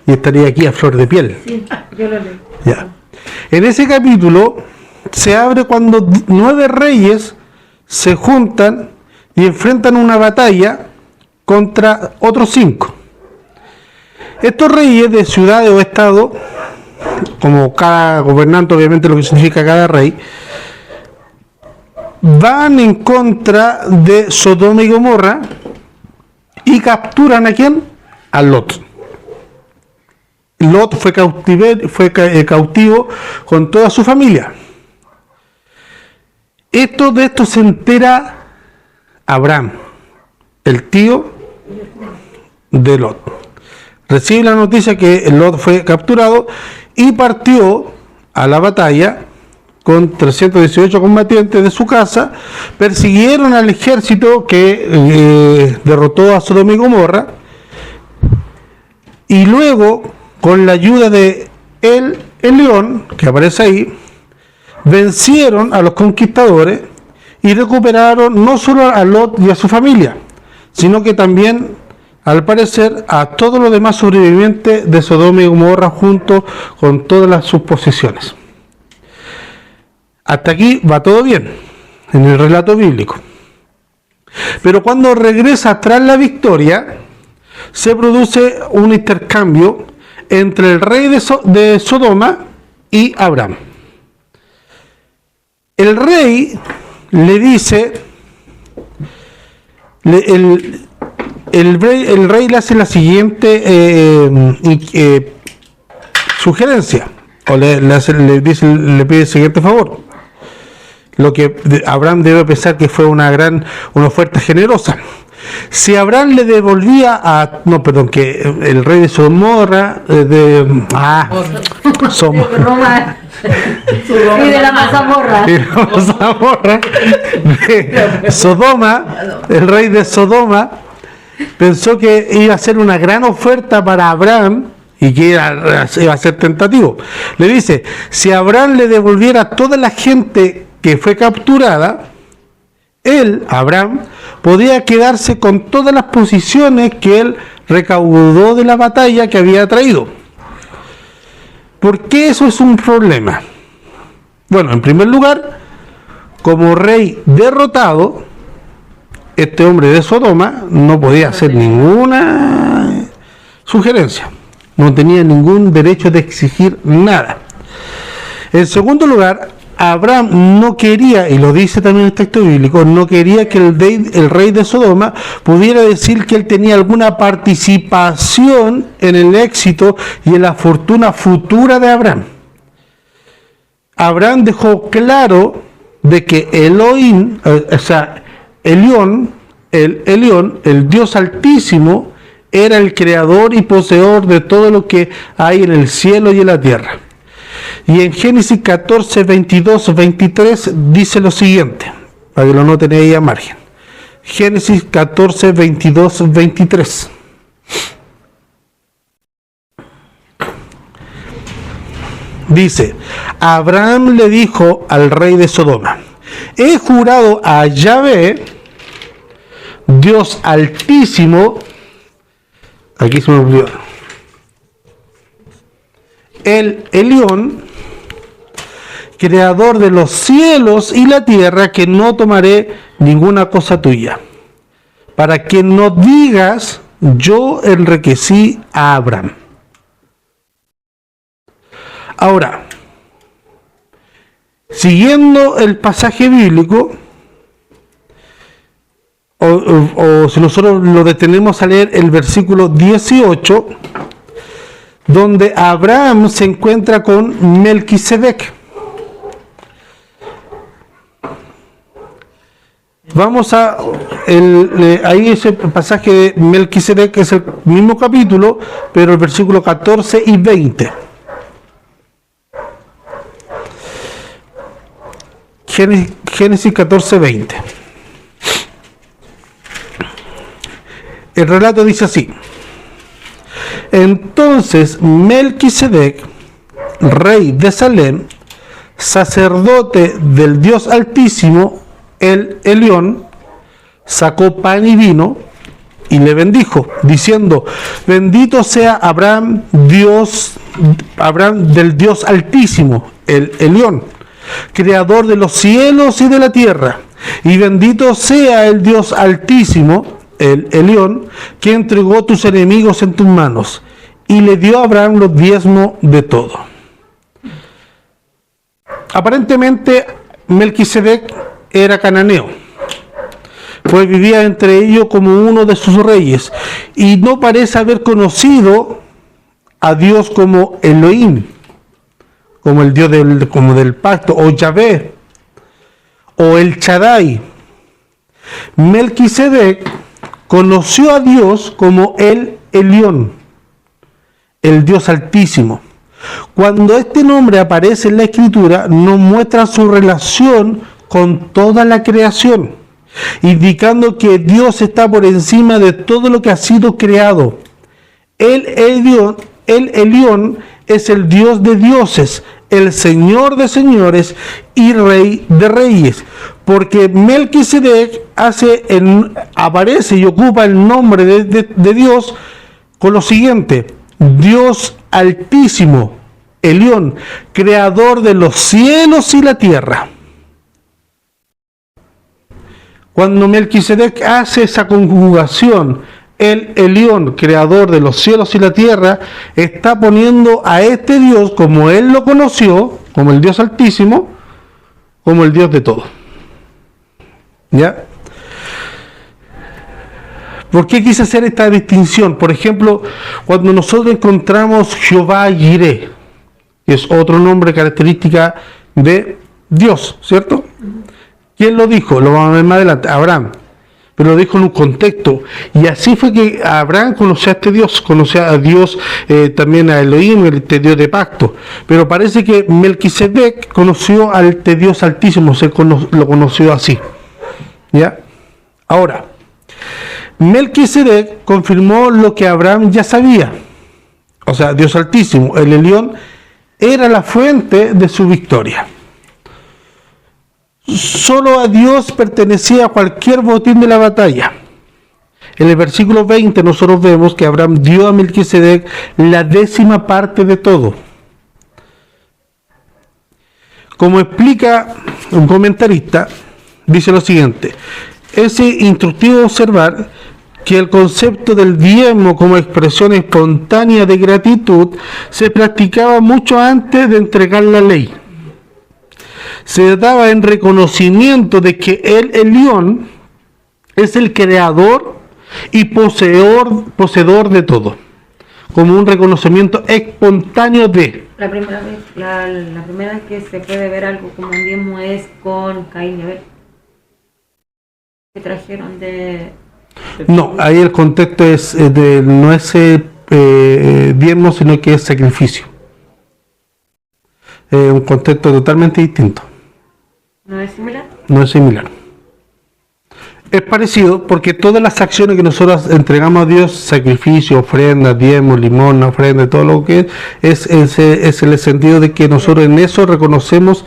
Y estaría aquí a flor de piel. Sí, yo lo leí. Ya. En ese capítulo se abre cuando 9 reyes se juntan y enfrentan una batalla contra otros 5. Estos reyes de ciudades o estado, como cada gobernante, obviamente lo que significa cada rey, van en contra de Sodoma y Gomorra y capturan ¿a quién? A Lot. Lot fue cautivo con toda su familia. De esto se entera Abraham, el tío de Lot. Recibe la noticia que Lot fue capturado y partió a la batalla con 318 combatientes de su casa. Persiguieron al ejército que derrotó a Sodoma y Gomorra, y luego, con la ayuda de el León, que aparece ahí, vencieron a los conquistadores y recuperaron no solo a Lot y a su familia, sino que también, al parecer, a todos los demás sobrevivientes de Sodoma y Gomorra, junto con todas sus posesiones. Hasta aquí va todo bien en el relato bíblico. Pero cuando regresa tras la victoria, se produce un intercambio entre el rey de Sodoma y Abraham. El rey le dice, el rey le hace la siguiente sugerencia, o le pide el siguiente favor. Lo que Abraham debe pensar que fue una oferta generosa. Si Abraham le devolvía que el rey de Sodoma, Y de la mazamorra. De Sodoma, el rey de Sodoma pensó que iba a ser una gran oferta para Abraham y que iba a ser tentativo. Le dice, si Abraham le devolviera a toda la gente que fue capturada, Abraham, podía quedarse con todas las posiciones que él recaudó de la batalla que había traído. ¿Por qué eso es un problema? Bueno, en primer lugar, como rey derrotado, este hombre de Sodoma no podía hacer ninguna sugerencia, no tenía ningún derecho de exigir nada. En segundo lugar, Abraham no quería, y lo dice también el texto bíblico, no quería que el rey de Sodoma pudiera decir que él tenía alguna participación en el éxito y en la fortuna futura de Abraham. Abraham dejó claro de que Elohim, el Dios Altísimo, era el creador y poseedor de todo lo que hay en el cielo y en la tierra. Y en Génesis 14, 22, 23 dice lo siguiente, para que lo noten ahí a margen. Génesis 14, 22, 23. Dice, Abraham le dijo al rey de Sodoma, he jurado a Yahvé, Dios Altísimo, aquí se me olvidó, el Elión, creador de los cielos y la tierra, que no tomaré ninguna cosa tuya, para que no digas, yo enriquecí a Abraham. Ahora, siguiendo el pasaje bíblico, o si nosotros lo detenemos a leer el versículo 18, donde Abraham se encuentra con Melquisedec. Vamos a ahí ese pasaje de Melquisedec es el mismo capítulo, pero el versículo 14 y 20. Génesis 14, 20. El relato dice así: entonces Melquisedec, rey de Salem, sacerdote del Dios Altísimo, el Elión, sacó pan y vino y le bendijo, diciendo: bendito sea Abraham del Dios Altísimo, el Elión, creador de los cielos y de la tierra, y bendito sea el Dios Altísimo, el Elión, que entregó tus enemigos en tus manos, y le dio a Abraham los diezmos de todo. Aparentemente Melquisedec era cananeo, pues vivía entre ellos como uno de sus reyes, y no parece haber conocido a Dios como Elohim, como el Dios del pacto, o Yahvé, o el Shaddai. Melquisedec conoció a Dios como el Elión, el Dios Altísimo. Cuando este nombre aparece en la Escritura, nos muestra su relación con toda la creación, indicando que Dios está por encima de todo lo que ha sido creado. El Elión es el Dios de dioses, el Señor de señores y Rey de reyes, porque Melquisedec aparece y ocupa el nombre de Dios con lo siguiente: Dios Altísimo, Elión, creador de los cielos y la tierra. Cuando Melquisedec hace esa conjugación, el Elión, creador de los cielos y la tierra, está poniendo a este Dios, como él lo conoció, como el Dios Altísimo, como el Dios de todo. ¿Ya? ¿Por qué quise hacer esta distinción? Por ejemplo, cuando nosotros encontramos Jehová Jireh, que es otro nombre característica de Dios, ¿cierto? ¿Quién lo dijo? Lo vamos a ver más adelante, Abraham. Pero lo dijo en un contexto. Y así fue que Abraham conoció a este Dios, conocía a Dios, también a Elohim, este Dios de pacto. Pero parece que Melquisedec conoció a este Dios altísimo, lo conoció así. ¿Ya? Ahora, Melquisedec confirmó lo que Abraham ya sabía. O sea, Dios altísimo, el Elión, era la fuente de su victoria. Solo a Dios pertenecía cualquier botín de la batalla. En el versículo 20 nosotros vemos que Abraham dio a Melquisedec la 10ª parte de todo. Como explica un comentarista, dice lo siguiente: es instructivo observar que el concepto del diezmo como expresión espontánea de gratitud se practicaba mucho antes de entregar la ley. Se daba en reconocimiento de que el Elión es el creador y poseedor de todo, como un reconocimiento espontáneo de. La primera vez que se puede ver algo como un diezmo es con Caín y Abel, que trajeron de... No, ahí el contexto es no es diezmo, sino que es sacrificio. Un contexto totalmente distinto. ¿No es similar? No es similar. Es parecido porque todas las acciones que nosotros entregamos a Dios, sacrificio, ofrenda, diezmo, limosna, ofrenda, todo lo que es el sentido de que nosotros en eso reconocemos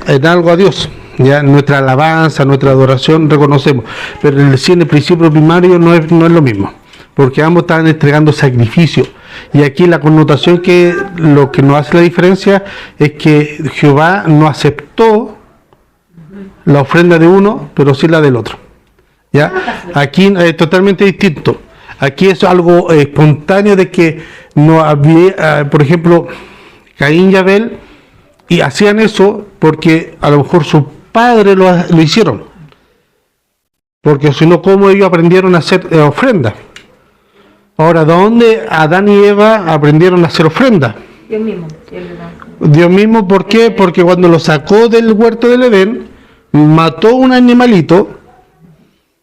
en algo a Dios. Ya nuestra alabanza, nuestra adoración reconocemos, pero en el principio primario no es lo mismo, porque ambos están entregando sacrificio. Y aquí la connotación que lo que nos hace la diferencia es que Jehová no aceptó la ofrenda de uno, pero sí la del otro. ¿Ya? Aquí es totalmente distinto. Aquí es algo espontáneo de que no había, por ejemplo, Caín y Abel, y hacían eso porque a lo mejor sus padres lo hicieron. Porque si no, ¿cómo ellos aprendieron a hacer ofrenda? Ahora, ¿dónde Adán y Eva aprendieron a hacer ofrenda? Dios mismo. Dios mismo, ¿por qué? Porque cuando lo sacó del huerto del Edén, mató un animalito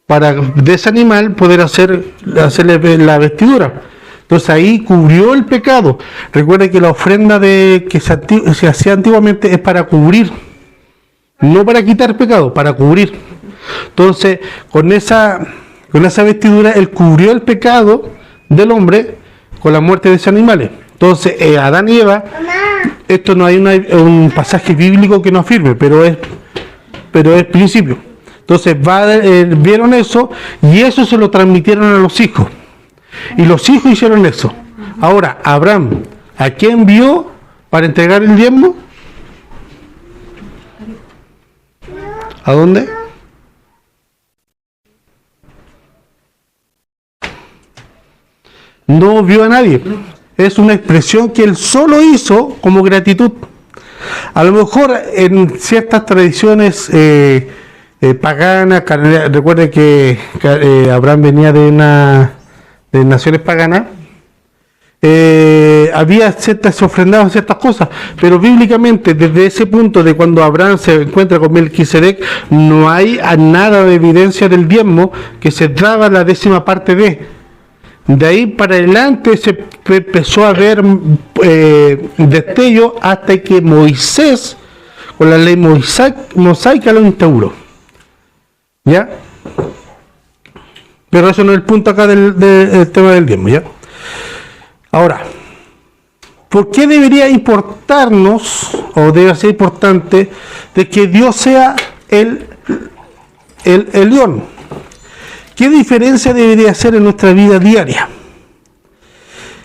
para de ese animal poder hacerle la vestidura. Entonces ahí cubrió el pecado. Recuerden que la ofrenda que se hacía antiguamente es para cubrir, no para quitar pecado, para cubrir. Entonces con esa vestidura él cubrió el pecado del hombre con la muerte de ese animal. Entonces Adán y Eva, esto no hay un pasaje bíblico que nos afirme, pero es principio. Entonces vieron eso y eso se lo transmitieron a los hijos. Y los hijos hicieron eso. Ahora, Abraham, ¿a quién envió para entregar el diezmo? ¿A dónde? No vio a nadie. Es una expresión que él solo hizo como gratitud. A lo mejor en ciertas tradiciones paganas, recuerde que Abraham venía de naciones paganas, había se ofrendaban ciertas cosas, pero bíblicamente desde ese punto de cuando Abraham se encuentra con Melquisedec no hay nada de evidencia del diezmo que se daba la 10ª parte de ahí para adelante se empezó a ver destello hasta que Moisés con la ley mosaica lo instauró. ¿Ya? Pero eso no es el punto acá del tema del diezmo, ¿ya? Ahora, ¿por qué debería importarnos, o debe ser importante, de que Dios sea el Elión? ¿Qué diferencia debería hacer en nuestra vida diaria?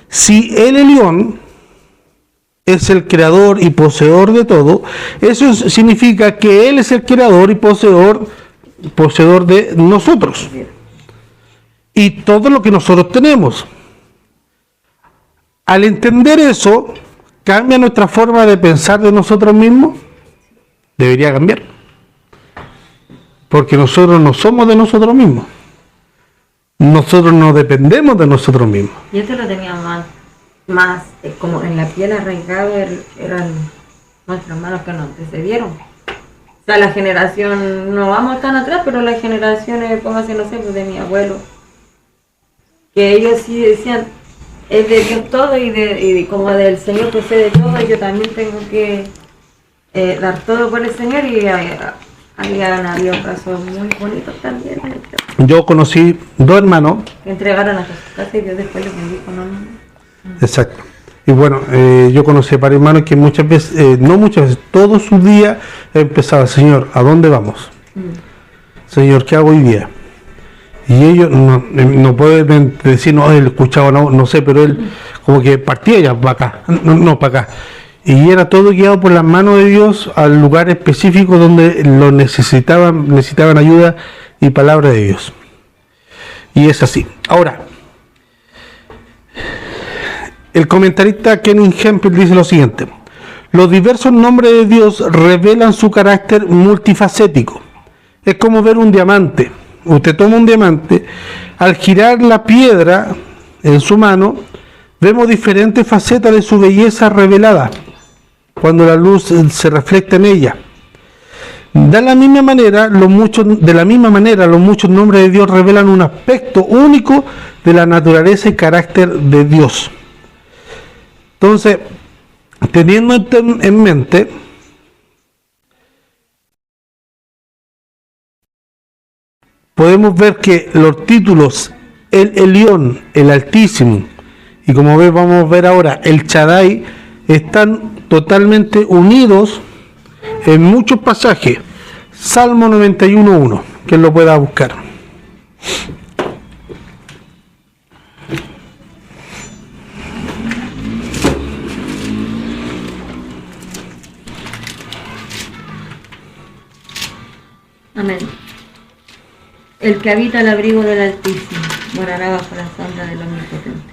Si el Elión es el creador y poseedor de todo, eso significa que Él es el creador y poseedor de nosotros y todo lo que nosotros tenemos. Al entender eso, ¿cambia nuestra forma de pensar de nosotros mismos? Debería cambiar, porque nosotros no somos de nosotros mismos. Nosotros no dependemos de nosotros mismos. Y esto lo tenía más como en la piel arraigado, eran nuestros hermanos que nos antecedieron. O sea, la generación, no vamos tan atrás, pero las generaciones, póngase, no sé, pues de mi abuelo, que ellos sí decían, es de Dios todo y como del Señor procede todo, y yo también tengo que dar todo por el Señor, y habían habido casos muy bonitos también. Yo conocí dos hermanos. Que entregaron a su casa y Dios después les bendijo, ¿no? Exacto. Y bueno, yo conocí a varios hermanos que muchas veces, no muchas veces, todos sus días empezaba: Señor, ¿a dónde vamos? Señor, ¿qué hago hoy día? Y ellos no pueden decir, no, él escuchaba, no sé, pero él como que partía ya para acá, no para acá. Y era todo guiado por las manos de Dios al lugar específico donde lo necesitaban ayuda y palabra de Dios. Y es así. Ahora, el comentarista Kenny Hempel dice lo siguiente: los diversos nombres de Dios revelan su carácter multifacético. Es como ver un diamante. Usted toma un diamante, al girar la piedra en su mano, vemos diferentes facetas de su belleza revelada cuando la luz se refleja en ella. De la misma manera, los muchos nombres de Dios revelan un aspecto único de la naturaleza y carácter de Dios. Entonces, teniendo en mente, podemos ver que los títulos el Elión, el Altísimo, y como vamos a ver ahora, el Shaddai, están totalmente unidos en muchos pasajes. Salmo 91:1, que lo pueda buscar. Amén. El que habita al abrigo del Altísimo morará bajo la sombra del Omnipotente.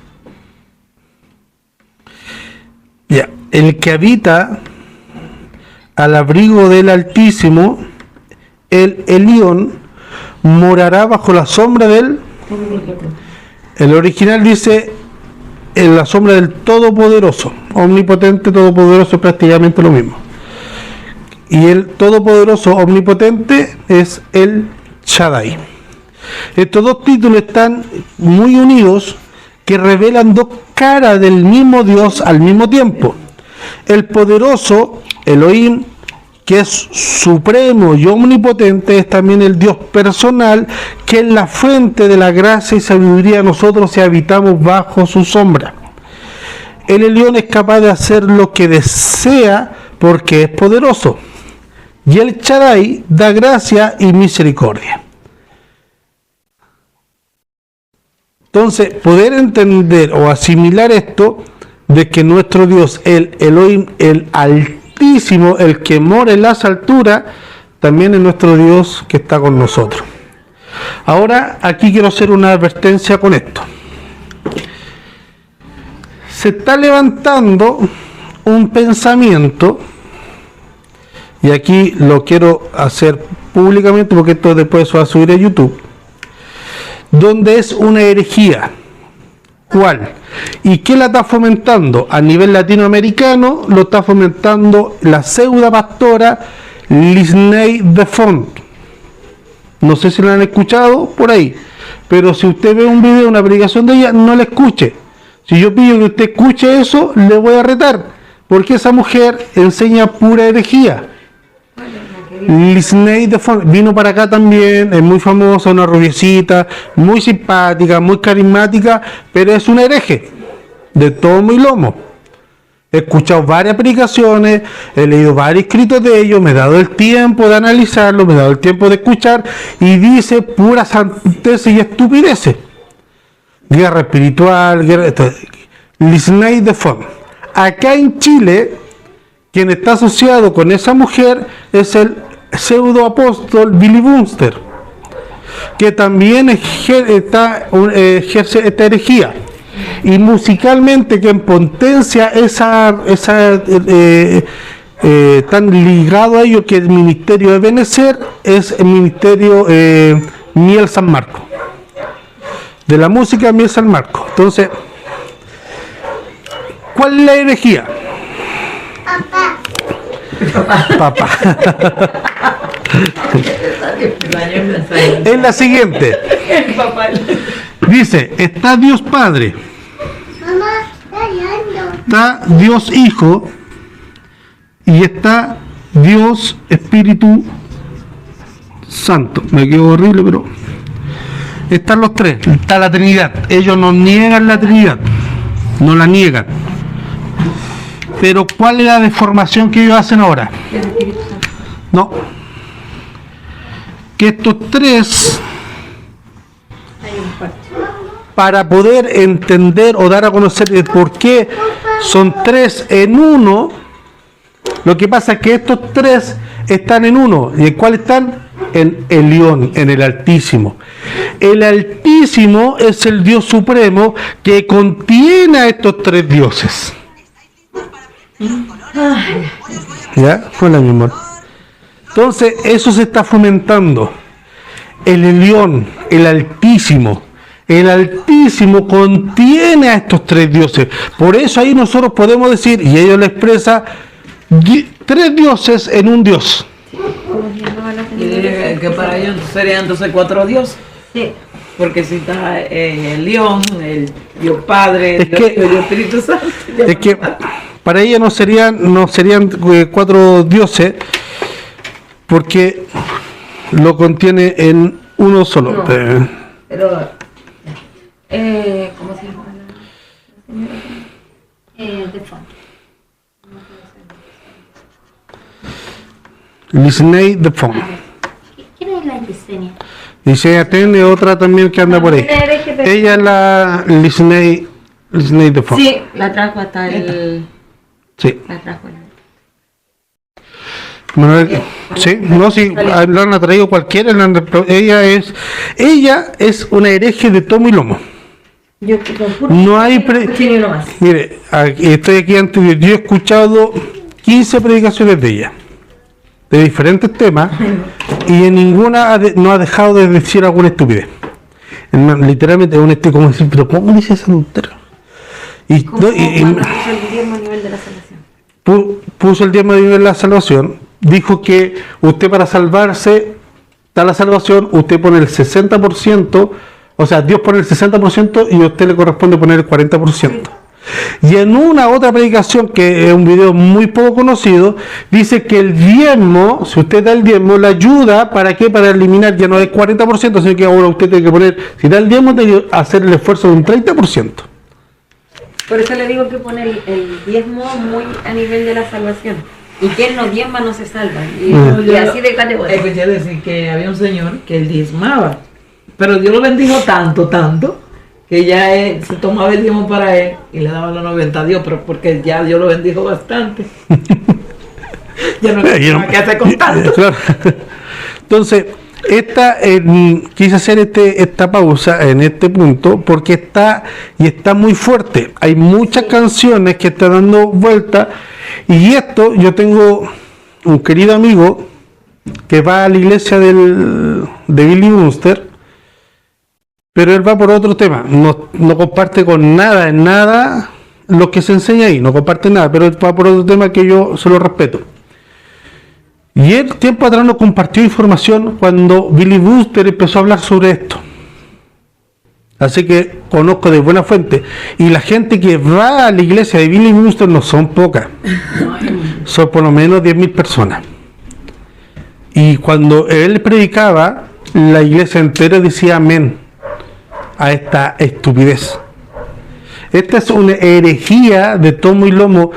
Ya, el que habita al abrigo del Altísimo, el Elión, morará bajo la sombra del... El original dice en la sombra del Todopoderoso. Omnipotente, Todopoderoso es prácticamente lo mismo. Y el Todopoderoso Omnipotente es el Shaddai. Estos dos títulos están muy unidos, que revelan dos caras del mismo Dios al mismo tiempo. El poderoso, Elohim, que es supremo y omnipotente, es también el Dios personal, que es la fuente de la gracia y sabiduría. Nosotros si habitamos bajo su sombra. El Elión es capaz de hacer lo que desea porque es poderoso. Y el Shaddai da gracia y misericordia. Entonces, poder entender o asimilar esto, de que nuestro Dios, el Elohim, el Altísimo, el que mora en las alturas, también es nuestro Dios que está con nosotros. Ahora, aquí quiero hacer una advertencia con esto. Se está levantando un pensamiento, y aquí lo quiero hacer públicamente porque esto después se va a subir a YouTube, donde es una herejía. ¿Cuál? ¿Y qué la está fomentando? A nivel latinoamericano lo está fomentando la pseudo pastora Lisney de Font. No sé si la han escuchado por ahí, pero si usted ve un video, una predicación de ella, no la escuche. Si yo pido que usted escuche eso, le voy a retar, porque esa mujer enseña pura herejía. Lisney de Font vino para acá también, es muy famosa, una rubiecita, muy simpática, muy carismática, pero es un hereje de tomo y lomo. He escuchado varias predicaciones, he leído varios escritos de ellos, me he dado el tiempo de analizarlo, me he dado el tiempo de escuchar, y dice pura santez y estupideces. Guerra espiritual, Lisney de Font. Acá en Chile, quien está asociado con esa mujer es el pseudo apóstol Billy Bunster, que también ejerce esta herejía, y musicalmente quien potencia tan ligado a ello que el ministerio de Benecer es el ministerio Miel San Marco. De la música Miel San Marco. Entonces, ¿cuál es la herejía? Papá. Es la siguiente. Dice, está Dios Padre, está Dios Hijo y está Dios Espíritu Santo. Me quedo horrible, pero están los tres. Está la Trinidad. Ellos no niegan la Trinidad, no la niegan. Pero ¿cuál es la deformación que ellos hacen ahora? No. Que estos tres, para poder entender o dar a conocer el por qué son tres en uno, lo que pasa es que estos tres están en uno. ¿Y en cuál están? En Elión, en el Altísimo. El Altísimo es el Dios Supremo que contiene a estos tres dioses. ¿Ya? Fue la misma. Entonces, eso se está fomentando. El Elión, el Altísimo. El Altísimo contiene a estos tres dioses. Por eso ahí nosotros podemos decir, y ellos le expresa, tres dioses en un Dios. Y que para ellos serían entonces cuatro dioses. Sí. Porque si está el León, el Dios Padre, Es que- el Dios Espíritu Santo. Es que para ella no serían cuatro dioses, porque lo contiene en uno solo. No. Pero, ¿cómo se llama la señora? De fondo. Lisney de Fon. ¿Quién es la Yesenia? Dice tiene otra también que anda por ahí. Ella es la Lisney de Fon. Sí, la trajo hasta el... Sí. La trajo el... Manuel, sí, no, sí, lo han traído cualquiera. Ella es una hereje de tomo y lomo. Yo con puro... No hay Escuché ni uno más. Mire, estoy aquí antes de... Yo he escuchado 15 predicaciones de ella, de diferentes temas, y en ninguna no ha dejado de decir alguna estupidez. Hermano, literalmente es un como decir, pero ¿cómo dice esa tontería? Y, Como no, cuando puso el diezmo a nivel de la salvación. puso el diezmo de la salvación, dijo que usted para salvarse, está la salvación, usted pone el 60%, o sea, Dios pone el 60% y a usted le corresponde poner el 40%. Y en una otra predicación, que es un video muy poco conocido, dice que el diezmo, si usted da el diezmo, le ayuda, ¿para qué? Para eliminar ya no el 40%, sino que ahora usted tiene que poner, si da el diezmo, tiene que hacer el esfuerzo de un 30%. Por eso le digo que pone el diezmo muy a nivel de la salvación. Y quien no diezma no se salva. Y así de categoría. Escuché decir que había un señor que él diezmaba, pero Dios lo bendijo tanto, que ya él se tomaba el diezmo para él y le daba los 90 a Dios, pero porque ya Dios lo bendijo bastante. Ya no hay nada que hacer con tanto. Claro. Entonces, quise hacer esta pausa en este punto porque está muy fuerte. Hay muchas canciones que están dando vuelta, y esto, yo tengo un querido amigo que va a la iglesia de Billy Brewster, pero él va por otro tema, no comparte con nada lo que se enseña ahí, no comparte nada, pero él va por otro tema que yo se lo respeto. Y él tiempo atrás nos compartió información cuando Billy Brewster empezó a hablar sobre esto. Así que conozco de buena fuente. Y la gente que va a la iglesia de Billy Brewster no son pocas. Son por lo menos 10.000 personas. Y cuando él predicaba, la iglesia entera decía amén a esta estupidez. Esta es una herejía de tomo y lomo,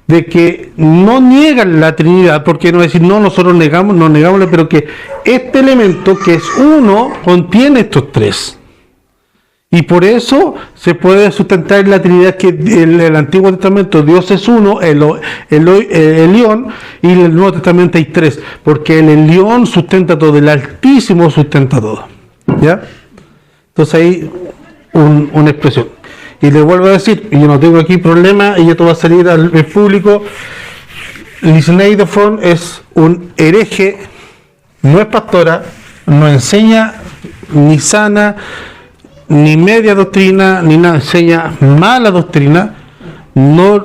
de que no niegan la Trinidad, porque no decir, no, nosotros no negamos, pero que este elemento que es uno contiene estos tres. Y por eso se puede sustentar en la Trinidad que en el Antiguo Testamento Dios es uno, el Elión, y en el Nuevo Testamento hay tres, porque el Elión sustenta todo, el Altísimo sustenta todo. ¿Ya? Entonces ahí una expresión. Y le vuelvo a decir, y yo no tengo aquí problema, y esto va a salir al público, Liseneide Fon es un hereje, no es pastora, no enseña ni sana, ni media doctrina, ni nada, enseña mala doctrina. No,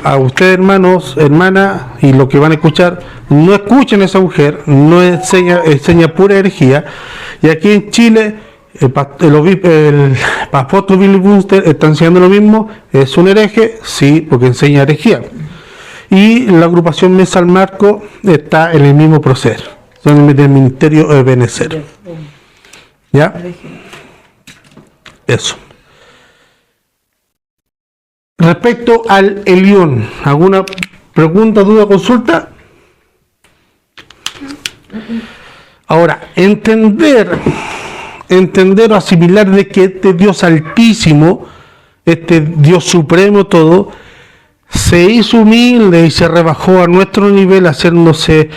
a ustedes hermanos, hermanas, y lo que van a escuchar, no escuchen a esa mujer, no enseña pura herejía. Y aquí en Chile, el apóstol Billy Bunster está enseñando lo mismo, es un hereje, sí, porque enseña herejía. Y la agrupación Mesa al Marco está en el mismo proceder, son del ministerio de Benecer. ¿Ya? Eso. Respecto al Elión, ¿alguna pregunta, duda, consulta? Ahora, entender o asimilar de que este Dios altísimo, este Dios supremo todo, se hizo humilde y se rebajó a nuestro nivel, haciéndose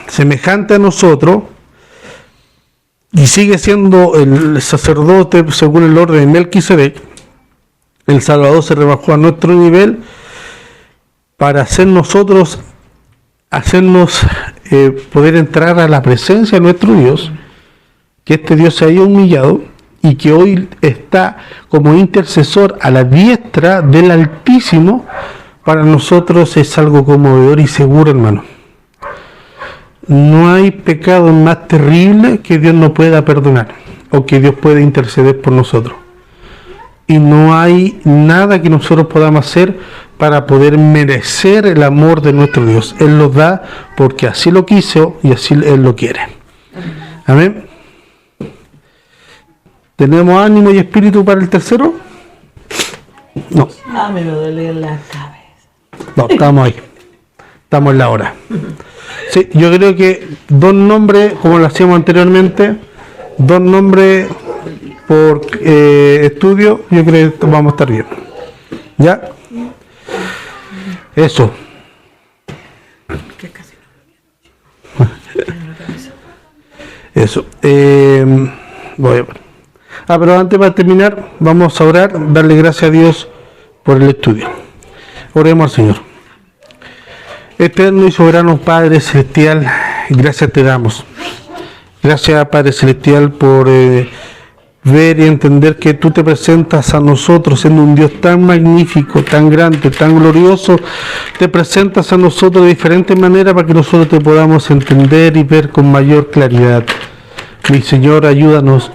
semejante a nosotros, y sigue siendo el sacerdote según el orden de Melquisedec. El Salvador se rebajó a nuestro nivel para hacernos poder entrar a la presencia de nuestro Dios, que este Dios se haya humillado y que hoy está como intercesor a la diestra del Altísimo. Para nosotros es algo conmovedor y seguro, hermano. No hay pecado más terrible que Dios no pueda perdonar o que Dios pueda interceder por nosotros. Y no hay nada que nosotros podamos hacer para poder merecer el amor de nuestro Dios. Él lo da porque así lo quiso y así Él lo quiere. Amén. ¿Tenemos ánimo y espíritu para el tercero? No. Ah, me duele la cabeza. No, estamos ahí. Estamos en la hora. Sí, yo creo que 2 nombres, como lo hacíamos anteriormente, 2 nombres por estudio, yo creo que vamos a estar bien. ¿Ya? Eso. Eso. Voy a ver. Pero antes, para terminar, vamos a orar, darle gracias a Dios por el estudio. Oremos al Señor. Eterno y soberano Padre Celestial, gracias te damos. Gracias, Padre Celestial, por ver y entender que tú te presentas a nosotros siendo un Dios tan magnífico, tan grande, tan glorioso. Te presentas a nosotros de diferentes maneras para que nosotros te podamos entender y ver con mayor claridad. Mi Señor, ayúdanos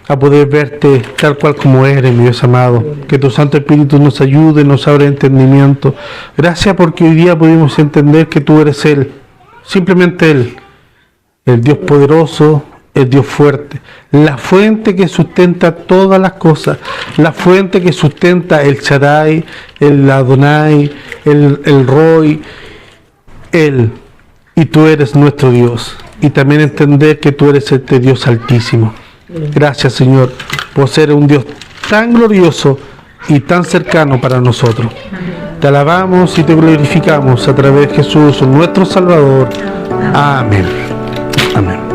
a poder verte tal cual como eres, mi Dios amado. Que tu Santo Espíritu nos ayude, nos abra entendimiento. Gracias porque hoy día pudimos entender que tú eres Él, simplemente Él, el Dios poderoso, el Dios fuerte, la fuente que sustenta todas las cosas, la fuente que sustenta el Shaddai, el Adonai, el Roy, Él, y tú eres nuestro Dios. Y también entender que tú eres este Dios altísimo. Gracias, Señor, por ser un Dios tan glorioso y tan cercano para nosotros. Te alabamos y te glorificamos a través de Jesús, nuestro Salvador. Amén. Amén.